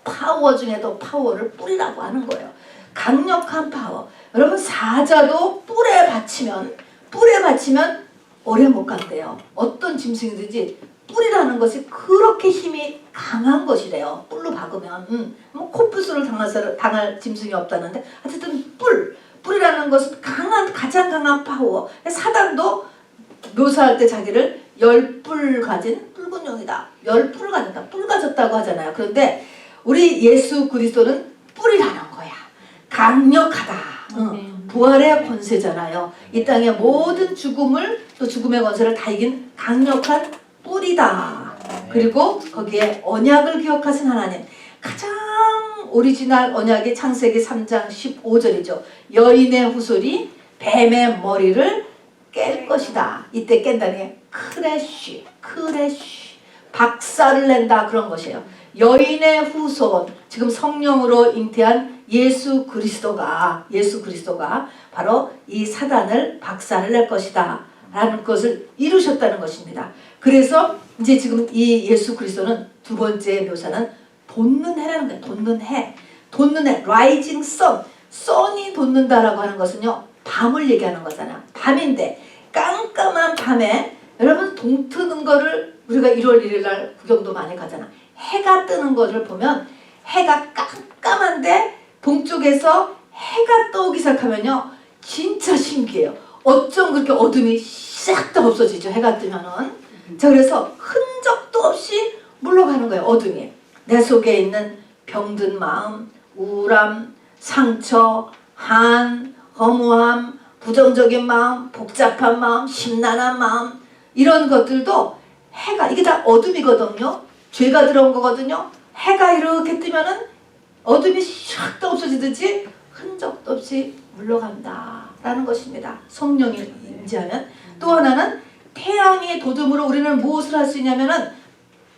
파워 중에도 파워를 뿔이라고 하는 거예요. 강력한 파워. 여러분, 사자도 뿔에 받치면 오래 못 간대요. 어떤 짐승이든지 뿔이라는 것이 그렇게 힘이 강한 것이래요. 뿔로 박으면. 뭐 코뿔소를 당할 짐승이 없다는데, 어쨌든 뿔이라는 것은 가장 강한 파워. 사단도 묘사할 때 자기를 10뿔 가진 붉은 용이다. 10뿔을 가졌다. 뿔 가졌다고 하잖아요. 그런데 우리 예수 그리스도는 뿔이라는 거야. 강력하다. 부활의 권세잖아요. 이 땅의 모든 죽음을, 또 죽음의 권세를 다 이긴 강력한 뿔이다. 그리고 거기에 언약을 기억하신 하나님. 가장 오리지널 언약이 창세기 3장 15절이죠. 여인의 후손이 뱀의 머리를 깰 것이다. 이때 깬다는 게 크래쉬, 박살을 낸다, 그런 것이에요. 여인의 후손, 지금 성령으로 잉태한 예수 그리스도가 바로 이 사단을 박살을 낼 것이다 라는 것을 이루셨다는 것입니다. 그래서 이제 지금 이 예수 그리스도는 두 번째 묘사는 돋는 해라는 거예요. 돋는 해, rising sun. sun이 돋는다라고 하는 것은요, 밤을 얘기하는 거잖아요. 밤인데 깜깜한 밤에, 여러분 동 트는 거를 우리가 1월 1일 날 구경도 많이 가잖아. 해가 뜨는 거를 보면 해가 깜깜한데 동쪽에서 해가 떠오기 시작하면요, 진짜 신기해요. 어쩜 그렇게 어둠이 싹 다 없어지죠, 해가 뜨면은. 자, 그래서 흔적도 없이 물러가는 거예요, 어둠이. 내 속에 있는 병든 마음, 우울함, 상처, 한, 허무함, 부정적인 마음, 복잡한 마음, 심란한 마음, 이런 것들도 해가, 이게 다 어둠이거든요. 죄가 들어온 거거든요. 해가 이렇게 뜨면은 어둠이 샥 다 없어지듯이 흔적도 없이 물러간다 라는 것입니다. 성령이 임재하면. 또 하나는 태양의 도둠으로 우리는 무엇을 할 수 있냐면은,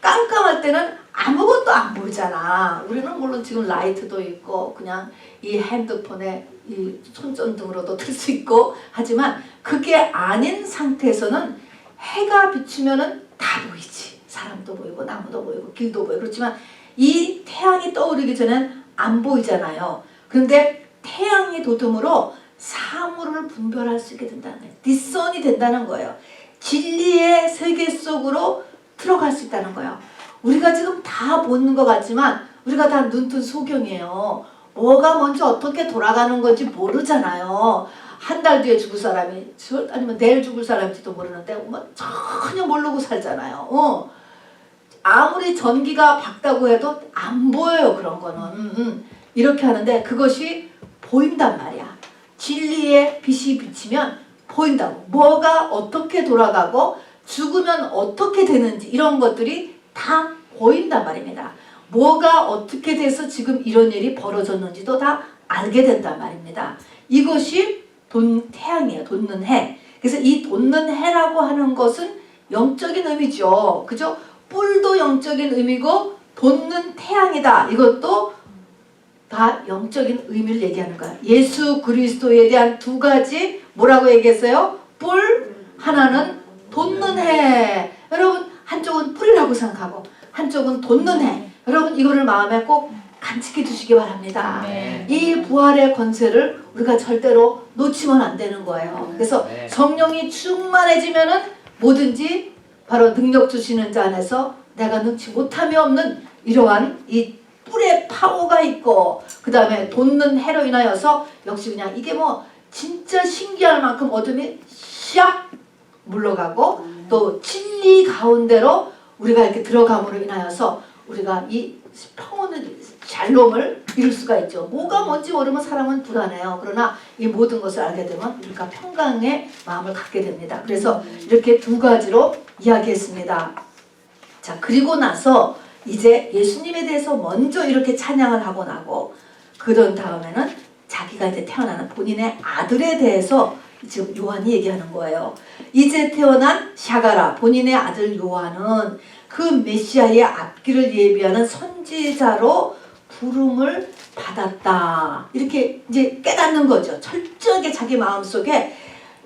깜깜할 때는 아무것도 안 보이잖아. 우리는 물론 지금 라이트도 있고 그냥 이 핸드폰에 이 손전등으로도 틀 수 있고 하지만, 그게 아닌 상태에서는 해가 비추면은 다 보이지. 사람도 보이고 나무도 보이고 길도 보이고. 그렇지만 이 태양이 떠오르기 전엔 안 보이잖아요. 그런데 태양의 도둠으로 사물을 분별할 수 있게 된다는 거예요. 디선이 된다는 거예요. 진리의 세계 속으로 들어갈 수 있다는 거예요. 우리가 지금 다 보는 것 같지만 우리가 다 눈뜬 소경이에요. 뭐가 먼저 어떻게 돌아가는 건지 모르잖아요. 한 달 뒤에 죽을 사람이, 아니면 내일 죽을 사람인지도 모르는데 뭐 전혀 모르고 살잖아요. 아무리 전기가 밝다고 해도 안 보여요. 그런 거는 이렇게 하는데 그것이 보인단 말이야. 진리의 빛이 비치면 보인다고. 뭐가 어떻게 돌아가고 죽으면 어떻게 되는지 이런 것들이 다 보인단 말입니다. 뭐가 어떻게 돼서 지금 이런 일이 벌어졌는지도 다 알게 된단 말입니다. 이것이 태양이에요. 돋는 해. 그래서 이 돋는 해라고 하는 것은 영적인 의미죠. 그죠? 뿔도 영적인 의미고 돋는 태양이다. 이것도 다 영적인 의미를 얘기하는 거야. 예수 그리스도에 대한 두 가지 뭐라고 얘기했어요? 뿔, 하나는 돋는 해. 여러분 한쪽은 뿔이라고 생각하고 한쪽은 돋는 해. 여러분 이거를 마음에 꼭 간직해 두시기 바랍니다. 네. 이 부활의 권세를 우리가 절대로 놓치면 안 되는 거예요. 그래서 성령이 충만해지면은 뭐든지 바로 능력 주시는 자 안에서 내가 능치 못함이 없는 이러한 이 뿔의 파워가 있고 그 다음에 돋는 해로 인하여서 역시 그냥 이게 뭐 진짜 신기할 만큼 어둠이 샥 물러가고 또 진리 가운데로 우리가 이렇게 들어감으로 인하여서 우리가 이 평온을 샬롬을 이룰 수가 있죠. 뭐가 뭔지 모르면 사람은 불안해요. 그러나 이 모든 것을 알게 되면 우리가 평강의 마음을 갖게 됩니다. 그래서 이렇게 두 가지로 이야기했습니다. 자, 그리고 나서 이제 예수님에 대해서 먼저 이렇게 찬양을 하고 나고 그런 다음에는 자기가 이제 태어나는 본인의 아들에 대해서 지금 요한이 얘기하는 거예요. 이제 태어난 샤가라 본인의 아들 요한은 그 메시아의 앞길을 예비하는 선지자로 부름을 받았다. 이렇게 이제 깨닫는 거죠. 철저하게 자기 마음속에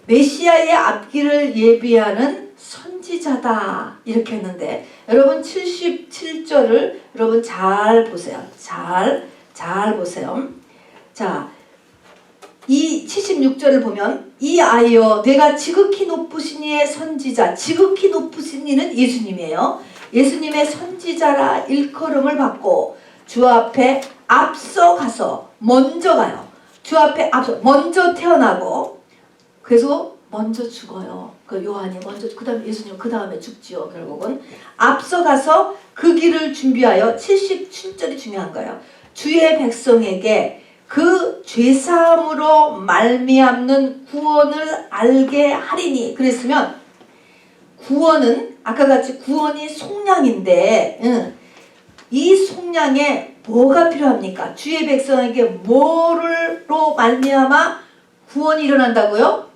메시아의 앞길을 예비하는 선지자다. 이렇게 했는데 여러분 77절을 여러분 잘 보세요. 잘 보세요. 자, 이 76절을 보면 이 아이여 내가 지극히 높으신 이의 선지자 지극히 높으신 이는 예수님이에요. 예수님의 선지자라 일컬음을 받고 주 앞에 앞서가서 먼저 가요. 주 앞에 앞서 먼저 태어나고 그래서 먼저 죽어요. 그 요한이 먼저 그 다음에 예수님 그 다음에 죽지요. 결국은 앞서가서 그 길을 준비하여 77절이 중요한 거예요. 주의 백성에게 그 죄사함으로 말미암는 구원을 알게 하리니 그랬으면 구원은 아까 같이 구원이 속량인데 이 속량에 뭐가 필요합니까? 주의 백성에게 뭐로 말미암아 구원이 일어난다고요?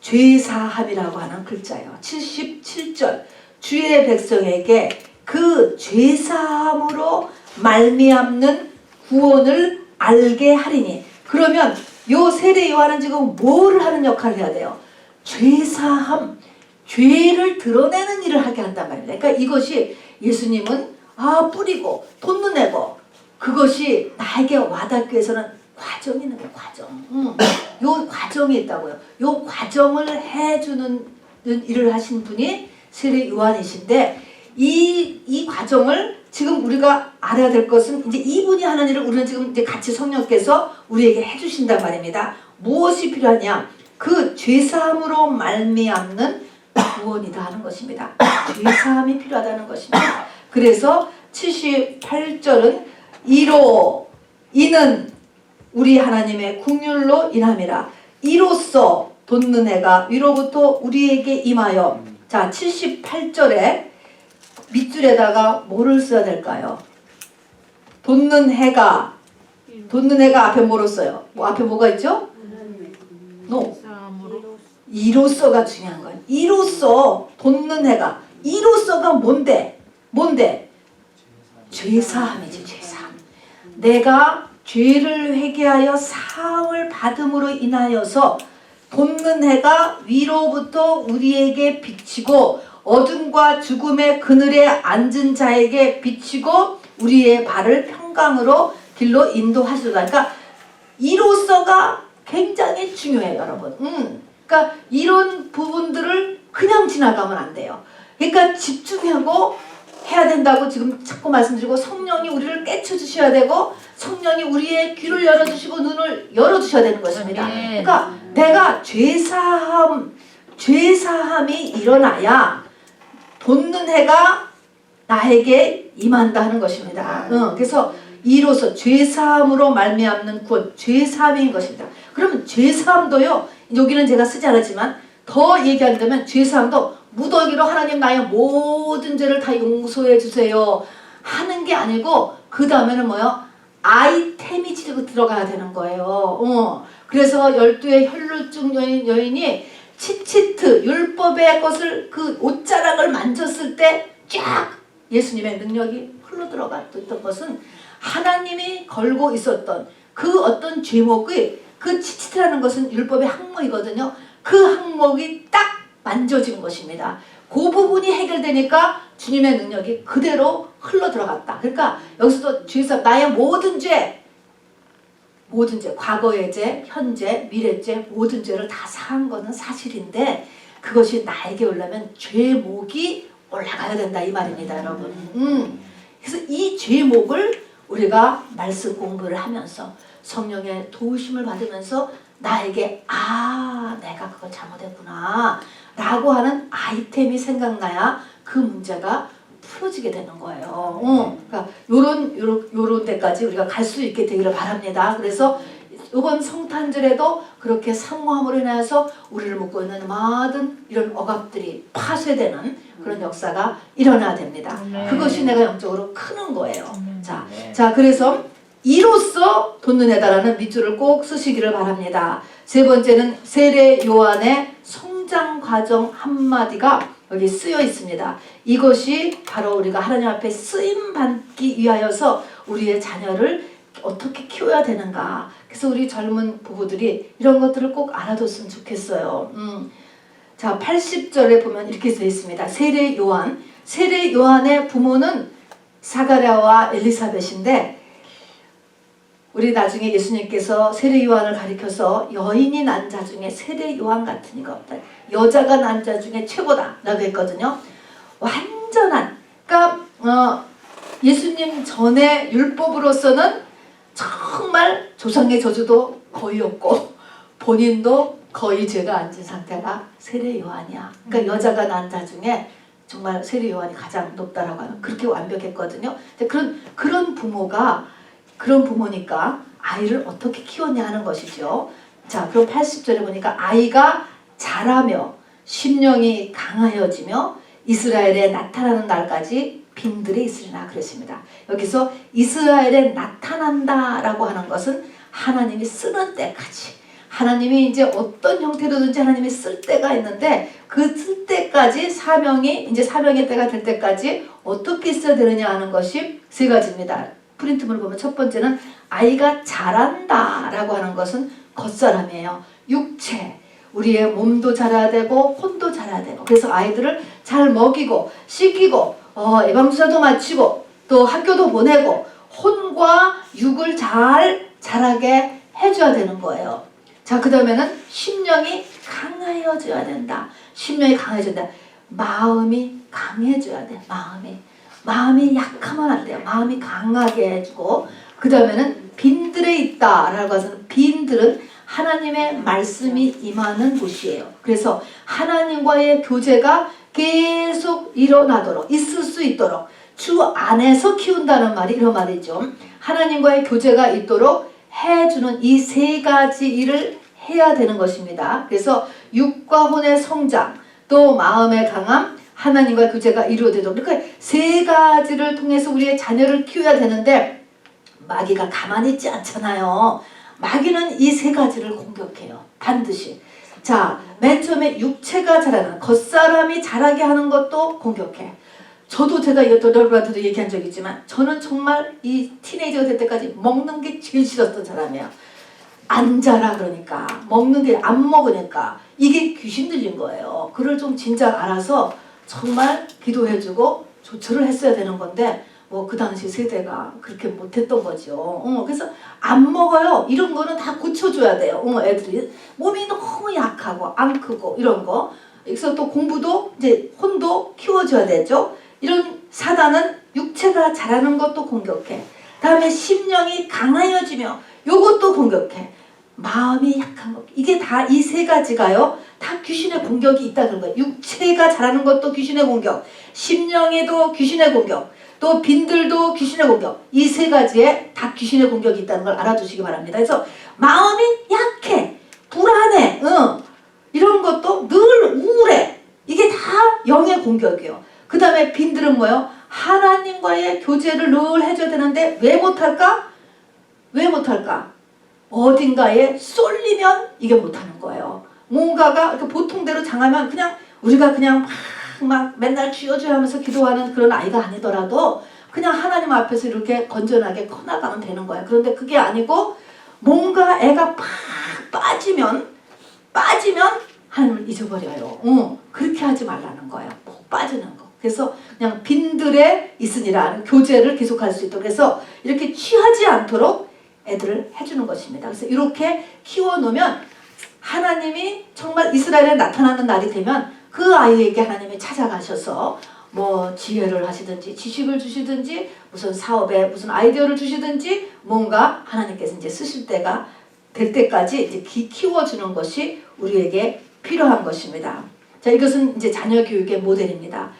죄사함이라고 하는 글자예요. 77절 주의 백성에게 그 죄사함으로 말미암는 구원을 알게 하리니 그러면 요 세례 요한은 지금 뭐를 하는 역할을 해야 돼요? 죄사함, 죄를 드러내는 일을 하게 한단 말이에요. 그러니까 이것이 예수님은 뿌리고 돋는애고 그것이 나에게 와닿기 위해서는 과정이 있는 거예요. 과정. 요 과정이 있다고요. 요 과정을 해주는 일을 하신 분이 세례 요한이신데 이 과정을 지금 우리가 알아야 될 것은 이제 이분이 하는 일을 우리는 지금 이제 같이 성령께서 우리에게 해주신단 말입니다. 무엇이 필요하냐? 그 죄사함으로 말미암는 구원이다 하는 것입니다. 죄사함이 필요하다는 것입니다. 그래서 78절은 이는 우리 하나님의 긍휼로 인함이라. 이로써 돋는 해가 위로부터 우리에게 임하여. 자, 78절에 밑줄에다가 뭐를 써야 될까요? 돋는 해가 앞에 뭐로 써요? 앞에 뭐가 있죠? 이로써가 중요한 거예요. 이로써 돋는 해가. 이로써가 뭔데? 죄사함이지. 죄사함. 내가 죄를 회개하여 사함을 받음으로 인하여서 돋는 해가 위로부터 우리에게 비치고 어둠과 죽음의 그늘에 앉은 자에게 비치고 우리의 발을 평강으로 길로 인도하시도다. 그러니까 이로써가 굉장히 중요해요, 여러분. 그러니까 이런 부분들을 그냥 지나가면 안 돼요. 그러니까 집중하고 해야 된다고 지금 자꾸 말씀드리고 성령이 우리를 깨쳐주셔야 되고 성령이 우리의 귀를 열어주시고 눈을 열어주셔야 되는 것입니다. 그러니까 내가 죄사함이 일어나야 돋는 해가 나에게 임한다 하는 것입니다. 그래서 이로써 죄사함으로 말미암는 구원, 죄사함인 것입니다. 그러면 죄사함도요, 여기는 제가 쓰지 않았지만 더 얘기한다면 죄사함도 무더기로 하나님 나의 모든 죄를 다 용서해 주세요 하는 게 아니고 그 다음에는 뭐요? 아이템이 들어가야 되는 거예요. 그래서 12의 혈루증 여인이 치치트 율법의 것을 그 옷자락을 만졌을 때 쫙 예수님의 능력이 흘러 들어갔던 것은 하나님이 걸고 있었던 그 어떤 죄목의 그 치치트라는 것은 율법의 항목이거든요. 그 항목이 딱 만져진 것입니다. 그 부분이 해결되니까 주님의 능력이 그대로 흘러 들어갔다. 그러니까 여기서도 죄사 나의 모든 죄, 과거의 죄, 현재, 미래죄 모든 죄를 다 사한 것은 사실인데 그것이 나에게 오려면 죄목이 올라가야 된다 이 말입니다, 여러분. 그래서 이 죄목을 우리가 말씀 공부를 하면서 성령의 도우심을 받으면서 나에게 내가 그걸 잘못했구나 라고 하는 아이템이 생각나야 그 문제가 풀어지게 되는 거예요. 그러니까 요런 데까지 우리가 갈 수 있게 되기를 바랍니다. 그래서 이번 성탄절에도 그렇게 사모함으로 인해서 우리를 묶고 있는 모든 이런 억압들이 파쇄되는 그런 역사가 일어나야 됩니다. 그것이 내가 영적으로 크는 거예요. 자, 그래서 이로써 돋는 해다라는 밑줄을 꼭 쓰시기를 바랍니다. 세 번째는 세례 요한의 성장 과정 한마디가 여기 쓰여 있습니다. 이것이 바로 우리가 하나님 앞에 쓰임 받기 위하여서 우리의 자녀를 어떻게 키워야 되는가. 그래서 우리 젊은 부부들이 이런 것들을 꼭 알아뒀으면 좋겠어요. 자, 80절에 보면 이렇게 되어 있습니다. 세례 요한의 부모는 사가랴와 엘리사벳인데 우리 나중에 예수님께서 세례 요한을 가리켜서 여인이 난 자 중에 세례 요한 같은 이가 없다. 여자가 난 자 중에 최고다 라고 했거든요. 완전한, 그러니까 예수님 전에 율법으로서는 정말 조상의 저주도 거의 없고 본인도 거의 죄가 안 진 상태가 세례 요한이야. 그러니까 여자가 난 자 중에 정말 세례 요한이 가장 높다라고 하는, 그렇게 완벽했거든요. 그런 부모니까 아이를 어떻게 키웠냐 하는 것이죠. 자, 그럼 80절에 보니까 아이가 자라며 심령이 강하여지며 이스라엘에 나타나는 날까지 빈들에 있으리라 그랬습니다. 여기서 이스라엘에 나타난다라고 하는 것은 하나님이 쓰는 때까지, 하나님이 이제 어떤 형태로든지 하나님이 쓸 때가 있는데 그 쓸 때까지 사명의 때가 될 때까지 어떻게 써야 되느냐 하는 것이 세 가지입니다. 프린트물 보면 첫 번째는 아이가 자란다 라고 하는 것은 겉사람이에요. 육체, 우리의 몸도 자라야 되고 혼도 자라야 되고, 그래서 아이들을 잘 먹이고 씻기고 예방주사도 맞추고 또 학교도 보내고 혼과 육을 잘 자라게 해줘야 되는 거예요. 자, 그 다음에는 심령이 강해져야 된다. 심령이 강해진다. 마음이 강해져야 돼. 마음이 약하면 안 돼요. 마음이 강하게 해주고, 그 다음에는 빈들에 있다라고 해서 빈들은 하나님의 말씀이 임하는 곳이에요. 그래서 하나님과의 교제가 계속 일어나도록, 있을 수 있도록 주 안에서 키운다는 말이 이런 말이죠. 하나님과의 교제가 있도록 해주는 이 세 가지 일을 해야 되는 것입니다. 그래서 육과 혼의 성장, 또 마음의 강함, 하나님과 교제가 이루어지도록, 그러니까 세 가지를 통해서 우리의 자녀를 키워야 되는데 마귀가 가만히 있지 않잖아요. 마귀는 이 세 가지를 공격해요. 반드시. 자, 맨 처음에 육체가 자라는, 겉사람이 자라게 하는 것도 공격해. 저도 제가 여러분한테도 얘기한 적이 있지만 저는 정말 이 티네이저가 될 때까지 먹는 게 제일 싫었던 사람이에요. 안 자라 그러니까, 먹는 게 안 먹으니까 이게 귀신 들린 거예요. 그걸 좀 진작 알아서 정말 기도해주고 조처를 했어야 되는 건데 뭐 그 당시 세대가 그렇게 못했던 거죠. 그래서 안 먹어요. 이런 거는 다 고쳐줘야 돼요. 애들이 몸이 너무 약하고 안 크고 이런 거. 그래서 또 공부도 이제 혼도 키워줘야 되죠. 이런 사단은 육체가 자라는 것도 공격해. 다음에 심령이 강하여지며 요것도 공격해. 마음이 약한 것. 이게 다 이 세 가지가요. 다 귀신의 공격이 있다는 거예요. 육체가 자라는 것도 귀신의 공격, 심령에도 귀신의 공격, 또 빈들도 귀신의 공격. 이 세 가지에 다 귀신의 공격이 있다는 걸 알아두시기 바랍니다. 그래서 마음이 약해, 불안해, 이런 것도 늘 우울해. 이게 다 영의 공격이에요. 그 다음에 빈들은 뭐예요? 하나님과의 교제를 늘 해줘야 되는데 왜 못할까? 왜 못할까? 어딘가에 쏠리면 이게 못하는 거예요. 뭔가가 보통대로 장하면 그냥 우리가 그냥 막 맨날 주여주여 하면서 기도하는 그런 아이가 아니더라도 그냥 하나님 앞에서 이렇게 건전하게 커나가면 되는 거야. 그런데 그게 아니고 뭔가 애가 팍 빠지면 하나님을 잊어버려요. 그렇게 하지 말라는 거예요. 꼭 빠지는 거. 그래서 그냥 빈들에 있으니라 하는 교제를 계속할 수 있도록 그래서 이렇게 취하지 않도록 애들을 해주는 것입니다. 그래서 이렇게 키워놓으면 하나님이 정말 이스라엘에 나타나는 날이 되면 그 아이에게 하나님이 찾아가셔서 뭐 지혜를 하시든지 지식을 주시든지 무슨 사업에 무슨 아이디어를 주시든지 뭔가 하나님께서 이제 쓰실 때가 될 때까지 이제 키워주는 것이 우리에게 필요한 것입니다. 자, 이것은 이제 자녀 교육의 모델입니다.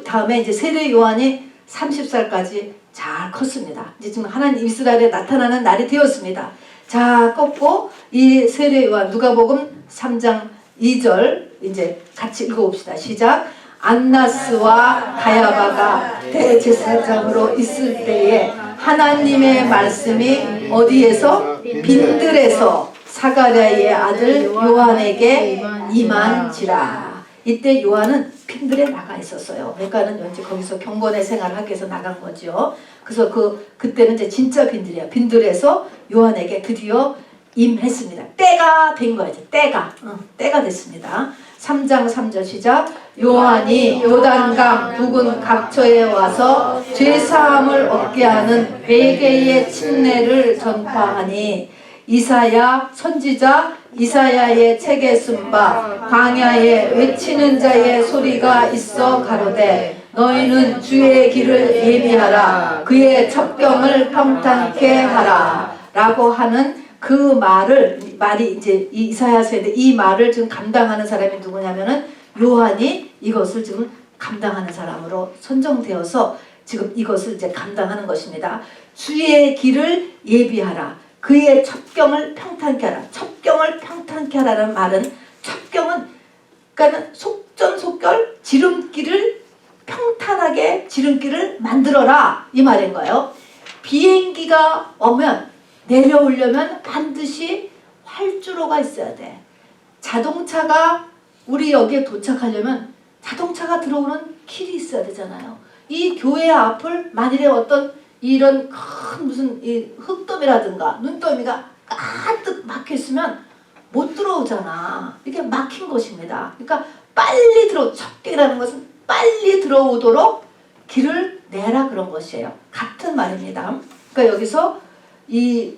다음에 이제 세례 요한이 30살까지 잘 컸습니다. 이제 지금 하나님 이스라엘에 나타나는 날이 되었습니다. 자, 꺾고 이 세례 요한 누가복음 3장 2절 이제 같이 읽어봅시다. 시작. 안나스와 가야바가 대제사장으로 있을 때에 하나님의 말씀이 어디에서? 빈들에서 사가랴의 아들 요한에게 임한지라. 이때 요한은 빈들에 나가 있었어요. 그러니까는 왠지 거기서 경건의 생활을 하기 위해서 나간 거죠. 그래서 그때는 이제 진짜 빈들이야. 빈들에서 요한에게 드디어 임했습니다. 때가 된 거야. 이제 때가 됐습니다. 3장 3절 시작. 요한이 요단강 북은 각처에 와서 죄사함을 얻게 하는 회개의 침례를 전파하니 이사야 선지자 이사야의 책에 쓴 바 광야에 외치는 자의 소리가 있어 가로되 너희는 주의 길을 예비하라 그의 첩경을 평탄케 하라 라고 하는 그 말이 이제 이사야서인데 이 말을 지금 감당하는 사람이 누구냐면은 요한이 이것을 지금 감당하는 사람으로 선정되어서 지금 이것을 이제 감당하는 것입니다. 주의 길을 예비하라. 그의 첩경을 평탄케 하라. 첩경을 평탄케 하라는 말은 첩경은 그러니까 속전속결 지름길을 평탄하게 지름길을 만들어라 이 말인 거예요. 비행기가 오면 내려오려면 반드시 활주로가 있어야 돼. 자동차가 우리 여기에 도착하려면 자동차가 들어오는 길이 있어야 되잖아요. 이 교회 앞을 만일에 어떤 이런 큰 무슨 이 흙더미라든가 눈더미가 가득 막혀있으면 못 들어오잖아. 이게 막힌 것입니다. 그러니까 빨리 첩경이라는 것은 빨리 들어오도록 길을 내라 그런 것이에요. 같은 말입니다. 그러니까 여기서 이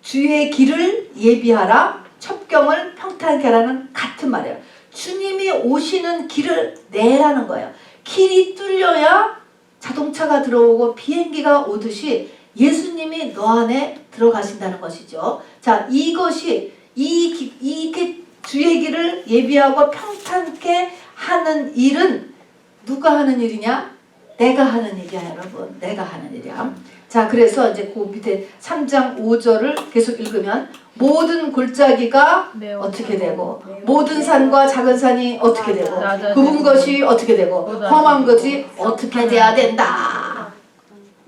주의 길을 예비하라 첩경을 평탄케 하라는 같은 말이에요. 주님이 오시는 길을 내라는 거예요. 길이 뚫려야 자동차가 들어오고 비행기가 오듯이 예수님이 너 안에 들어가신다는 것이죠. 자, 이것이 이게 주의 길을 예비하고 평탄케 하는 일은 누가 하는 일이냐? 내가 하는 일이야, 여러분. 내가 하는 일이야. 자, 그래서 이제 그 밑에 3장 5절을 계속 읽으면 모든 골짜기가 어떻게 되고 모든 산과 작은 산이 어떻게 되고 굽은 것이 어떻게 되고 험한 것이 어떻게 돼야 된다.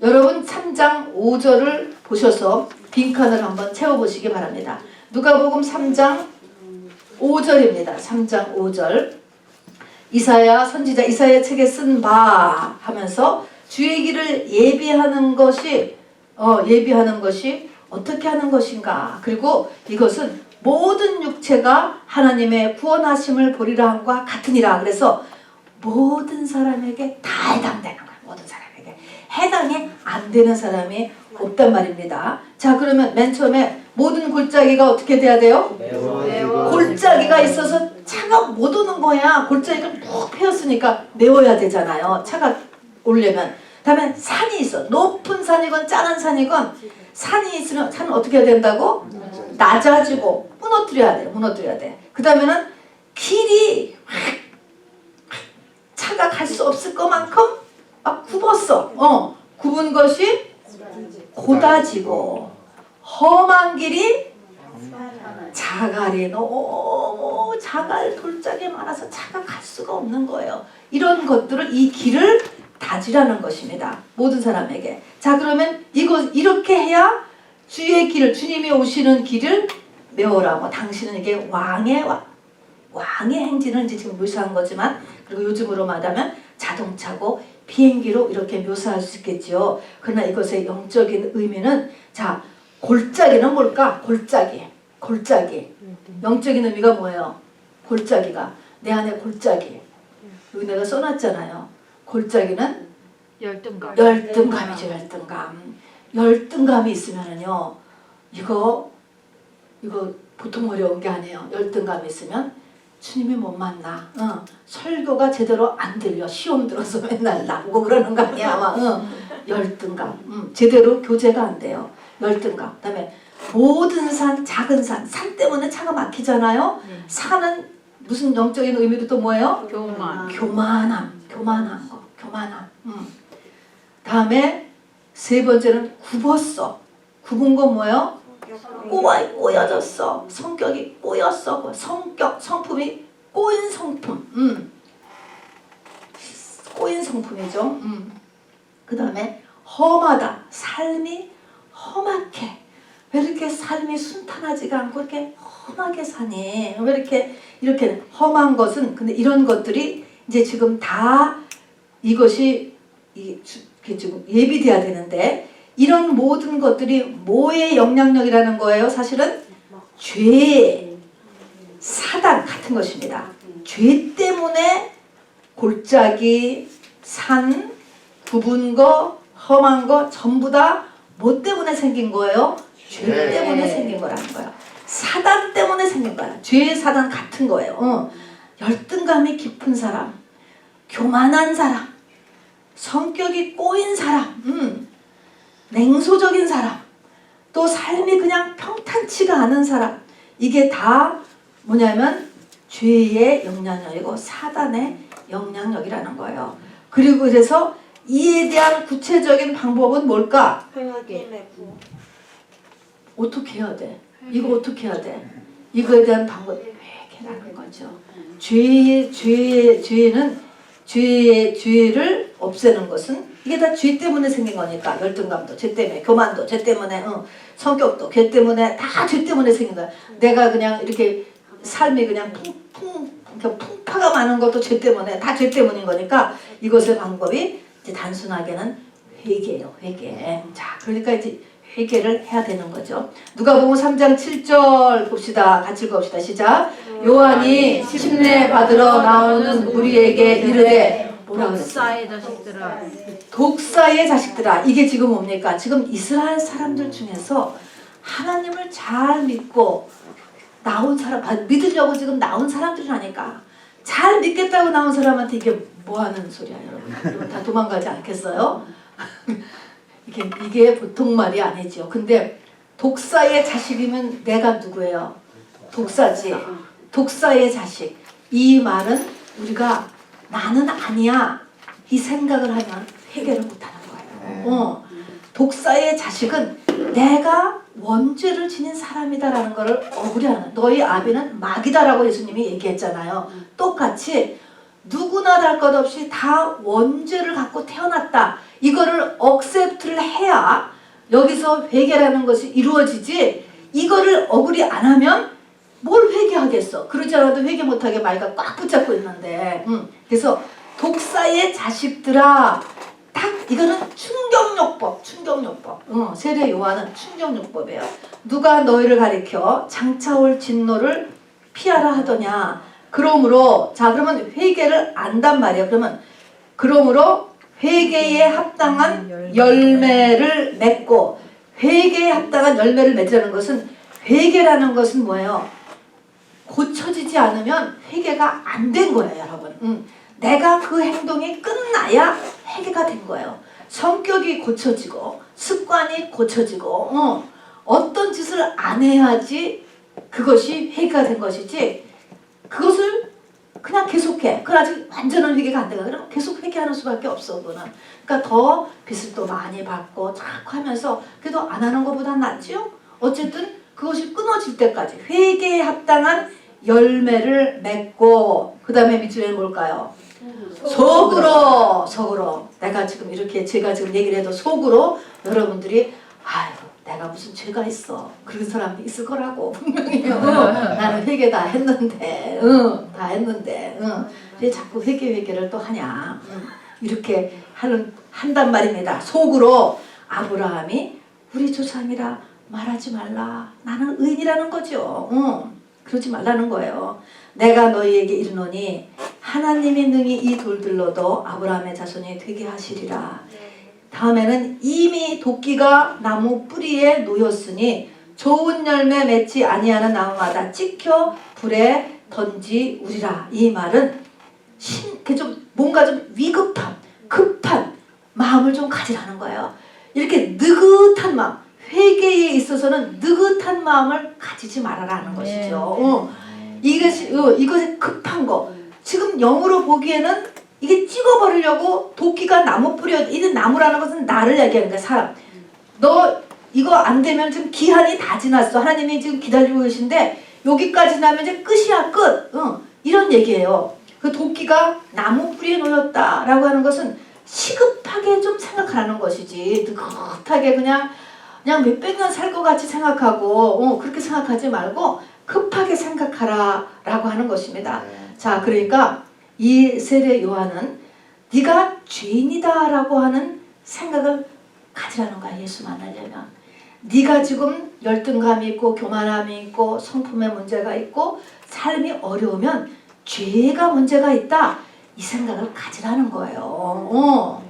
여러분 3장 5절을 보셔서 빈칸을 한번 채워보시기 바랍니다. 누가복음 3장 5절입니다. 3장 5절 이사야 선지자 이사야 책에 쓴 바 하면서 주의 길을 예비하는 것이 어떻게 하는 것인가. 그리고 이것은 모든 육체가 하나님의 구원하심을 보리라 함과 같으니라. 그래서 모든 사람에게 다 해당되는 거야. 모든 사람에게. 해당이 안 되는 사람이 없단 말입니다. 자, 그러면 맨 처음에 모든 골짜기가 어떻게 돼야 돼요? 골짜기가 있어서 차가 못 오는 거야. 골짜기가 푹 패였으니까 메워야 되잖아요. 차가 오려면. 다음에 산이 있어. 높은 산이건 작은 산이건 산이 있으면 산은 어떻게 해야 된다고? 낮아지고 무너뜨려야 돼. 무너뜨려야 돼. 그 다음에는 길이 차가 갈 수 없을 것만큼 막 굽었어. 굽은 것이 고다지고 험한 길이 자갈이 너무 자갈 돌짝이 많아서 차가 갈 수가 없는 거예요. 이런 것들을 이 길을 다지라는 것입니다. 모든 사람에게. 자, 그러면 이거 이렇게 해야 주의 길을, 주님이 오시는 길을 메워라. 뭐 당신은 이게 왕의 행진을 이제 지금 묘사한 거지만, 그리고 요즘으로 말하면 자동차고 비행기로 이렇게 묘사할 수 있겠지요. 그러나 이것의 영적인 의미는, 자, 골짜기는 뭘까? 골짜기. 영적인 의미가 뭐예요? 골짜기가 내 안에 골짜기. 여기 내가 써놨잖아요. 골짜기는 열등감이죠. 열등감이 있으면은요, 이거 보통 어려운 게 아니에요. 열등감이 있으면 주님이 못 만나. 설교가 제대로 안 들려. 시험 들어서 맨날 나오고 그러는 거 아니야 아마. 열등감. 제대로 교제가 안 돼요. 열등감. 그다음에 모든 산, 작은 산 때문에 차가 막히잖아요. 산은 무슨 영적인 의미로 또 뭐예요? 교만한 거. 다음에 세 번째는 굽었어. 굽은 건 뭐예요? 꼬여졌어. 성격이 꼬였어. 성품이 꼬인 성품. 꼬인 성품이죠. 그 다음에 험하다. 삶이 험악해. 왜 이렇게 삶이 순탄하지가 않고 이렇게 험하게 사니? 왜 이렇게 험한 것은, 근데 이런 것들이 이제 지금 다 이것이 지금 예비돼야 되는데, 이런 모든 것들이 뭐의 영향력이라는 거예요? 사실은 죄, 사단 같은 것입니다. 죄 때문에 골짜기, 산, 굽은 거, 험한 거 전부 다 뭐 때문에 생긴 거예요? 죄 때문에 생긴 거라는 거예요. 사단 때문에 생긴 거야. 죄의 사단 같은 거예요. 열등감이 깊은 사람, 교만한 사람, 성격이 꼬인 사람, 냉소적인 사람, 또 삶이 그냥 평탄치가 않은 사람, 이게 다 뭐냐면 죄의 영향력이고 사단의 영향력이라는 거예요. 그리고 그래서 이에 대한 구체적인 방법은 뭘까? 어떻게 해야 돼? 이거 어떻게 해야 돼? 이거에 대한 방법이 회개라는 거죠. 죄를 없애는 것은, 이게 다 죄 때문에 생긴 거니까. 열등감도 죄 때문에, 교만도 죄 때문에, 성격도 죄 때문에, 다 죄 때문에 생긴 거야. 내가 그냥 이렇게 삶이 그냥 풍파가 많은 것도 죄 때문에, 다 죄 때문인 거니까 이것의 방법이 이제 단순하게는 회개예요. 회개. 자, 그러니까 이제 회개를 해야 되는 거죠. 누가복음 3장 7절 봅시다. 같이 읽어봅시다. 시작. 요한이 침례 받으러 나오는 우리에게 이르되, 뭐라 그랬어? 독사의 자식들아. 이게 지금 뭡니까? 지금 이스라엘 사람들 중에서 하나님을 잘 믿고 나온 사람, 믿으려고 지금 나온 사람들이라니까. 잘 믿겠다고 나온 사람한테 이게 뭐 하는 소리야, 여러분? 다 도망가지 않겠어요? 이게 보통 말이 아니죠. 근데 독사의 자식이면 내가 누구예요? 독사지. 독사의 자식. 이 말은 우리가 나는 아니야, 이 생각을 하면 회개를 못하는 거예요. 독사의 자식은 내가 원죄를 지닌 사람이다라는 것을 억울해하는, 너희 아비는 마귀다라고 예수님이 얘기했잖아요. 똑같이 누구나 할 것 없이 다 원죄를 갖고 태어났다. 이거를 억셉트를 해야 여기서 회개라는 것이 이루어지지, 이거를 억울히 안 하면 뭘 회개하겠어. 그러지 않아도 회개 못하게 말과 꽉 붙잡고 있는데. 그래서 독사의 자식들아, 딱 이거는 충격요법. 세례 요한은 충격요법이에요. 누가 너희를 가리켜 장차올 진노를 피하라 하더냐. 그러므로, 자, 그러면 회개를 안단 말이에요. 그러므로 회개에 합당한 열매를 맺고, 회개에 합당한 열매를 맺으라는 것은, 회개라는 것은 뭐예요? 고쳐지지 않으면 회개가 안 된 거예요, 여러분. 내가 그 행동이 끝나야 회개가 된 거예요. 성격이 고쳐지고, 습관이 고쳐지고, 어떤 짓을 안 해야지 그것이 회개가 된 것이지, 그것을 그냥 계속해. 그건 아직 완전한 회개가 안 되가. 그러면 계속 회개하는 수밖에 없어, 그거는. 그러니까 더 빚을 또 많이 받고 자꾸 하면서, 그래도 안 하는 것보단 낫지요? 어쨌든 그것이 끊어질 때까지 회개에 합당한 열매를 맺고, 그 다음에 밑줄에 뭘까요? 속으로. 내가 지금 이렇게 제가 지금 얘기를 해도 속으로 여러분들이 아유, 내가 무슨 죄가 있어. 그런 사람이 있을 거라고 분명히요. 나는 회개 다 했는데, 다 했는데, 왜 자꾸 회개를 또 하냐. 이렇게 한단 말입니다. 속으로 아브라함이 우리 조상이라 말하지 말라. 나는 의인이라는 거죠. 그러지 말라는 거예요. 내가 너희에게 이르노니 하나님이 능히 이 돌들로도 아브라함의 자손이 되게 하시리라. 다음에는 이미 도끼가 나무 뿌리에 놓였으니 좋은 열매 맺지 아니하는 나무마다 찍혀 불에 던지우리라. 이 말은 뭔가 좀 위급한, 급한 마음을 좀 가지라는 거예요. 이렇게 느긋한 마음, 회개에 있어서는 느긋한 마음을 가지지 말아라는 것이죠. 이것이 급한 거. 지금 영으로 보기에는 이게 찍어버리려고 도끼가 나무 뿌려, 이 나무라는 것은 나를 얘기하는 거야, 사람. 너 이거 안 되면 지금 기한이 다 지났어. 하나님이 지금 기다리고 계신데 여기까지 나면 이제 끝이야, 끝. 이런 얘기예요. 그 도끼가 나무 뿌리에 놓였다라고 하는 것은 시급하게 좀 생각하라는 것이지, 느긋하게 그냥 몇백 년 살 것 같이 생각하고 그렇게 생각하지 말고 급하게 생각하라라고 하는 것입니다. 자, 그러니까 이 세례 요한은 네가 죄인이다라고 하는 생각을 가지라는 거야. 예수 만나려면 네가 지금 열등감이 있고 교만함이 있고 성품에 문제가 있고 삶이 어려우면 죄가 문제가 있다, 이 생각을 가지라는 거예요.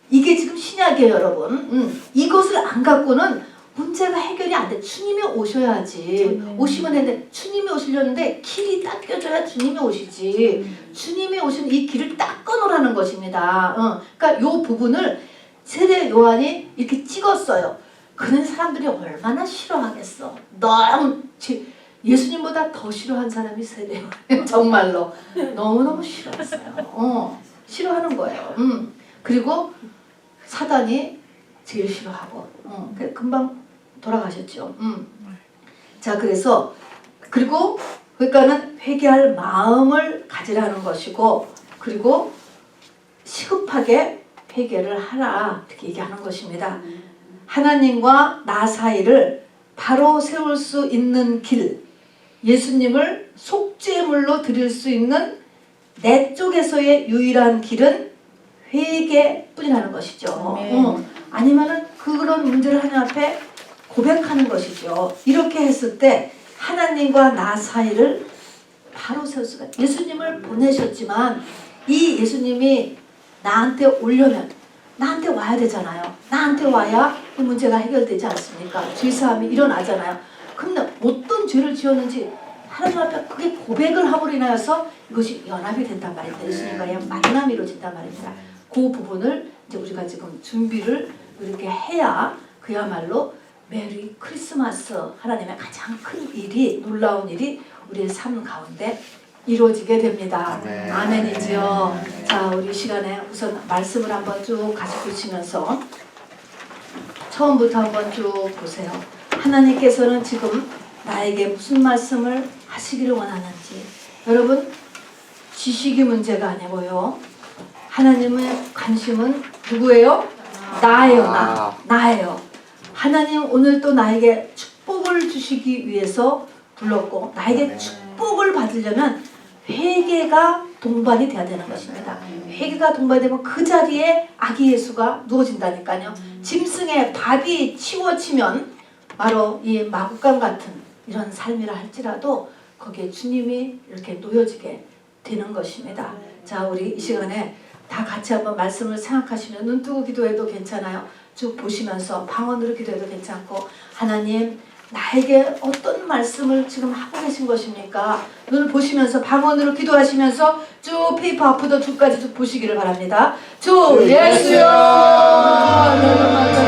이게 지금 신약이에요, 여러분. 이것을 안 갖고는 문제가 해결이 안 돼. 주님이 오셔야지. 오시면 되는데 주님이 오시려는데 길이 닦여져야 주님이 오시지. 주님이 오시는 이 길을 닦아놓으라는 것입니다. 그러니까 이 부분을 세례 요한이 이렇게 찍었어요. 그런 사람들이 얼마나 싫어하겠어. 너무 예수님보다 더 싫어한 사람이 세례 요한. 정말로 너무너무 싫어했어요. 싫어하는 거예요. 그리고 사단이 제일 싫어하고 금방 돌아가셨죠. 자, 그래서 그러니까는 회개할 마음을 가지라는 것이고, 그리고 시급하게 회개를 하라, 이렇게 얘기하는 것입니다. 하나님과 나 사이를 바로 세울 수 있는 길, 예수님을 속죄물로 드릴 수 있는 내 쪽에서의 유일한 길은 회개뿐이라는 것이죠. 아니면은 그런 문제를 하나님 앞에 고백하는 것이죠. 이렇게 했을 때 하나님과 나 사이를 바로 세울 수가, 예수님을 보내셨지만 이 예수님이 나한테 오려면 나한테 와야 되잖아요. 나한테 와야 그 문제가 해결되지 않습니까? 죄사함이 일어나잖아요. 근데 어떤 죄를 지었는지 하나님 앞에 그게 고백을 함으로 인하여서 이것이 연합이 된단 말입니다. 예수님과의 만남이 이루어진단 말입니다. 그 부분을 이제 우리가 지금 준비를 이렇게 해야 그야말로 메리 크리스마스, 하나님의 가장 큰 일이, 놀라운 일이 우리의 삶 가운데 이루어지게 됩니다. 아멘이죠. 자, 우리 시간에 우선 말씀을 한번 쭉 같이 보시면서 처음부터 한번 쭉 보세요. 하나님께서는 지금 나에게 무슨 말씀을 하시기를 원하는지. 여러분, 지식이 문제가 아니고요, 하나님의 관심은 누구예요? 나예요. 나예요. 하나님 오늘 또 나에게 축복을 주시기 위해서 불렀고, 나에게 축복을 받으려면 회개가 동반이 돼야 되는 것입니다. 회개가 동반이 되면 그 자리에 아기 예수가 누워진다니까요. 짐승의 밥이 치워지면 바로 이 마구간 같은 이런 삶이라 할지라도 거기에 주님이 이렇게 놓여지게 되는 것입니다. 자, 우리 이 시간에 다 같이 한번 말씀을 생각하시면, 눈 뜨고 기도해도 괜찮아요. 쭉 보시면서 방언으로 기도해도 괜찮고, 하나님 나에게 어떤 말씀을 지금 하고 계신 것입니까? 눈을 보시면서 방언으로 기도하시면서 쭉 페이퍼 앞부터 쭉까지 쭉 보시기를 바랍니다. 주 예수여.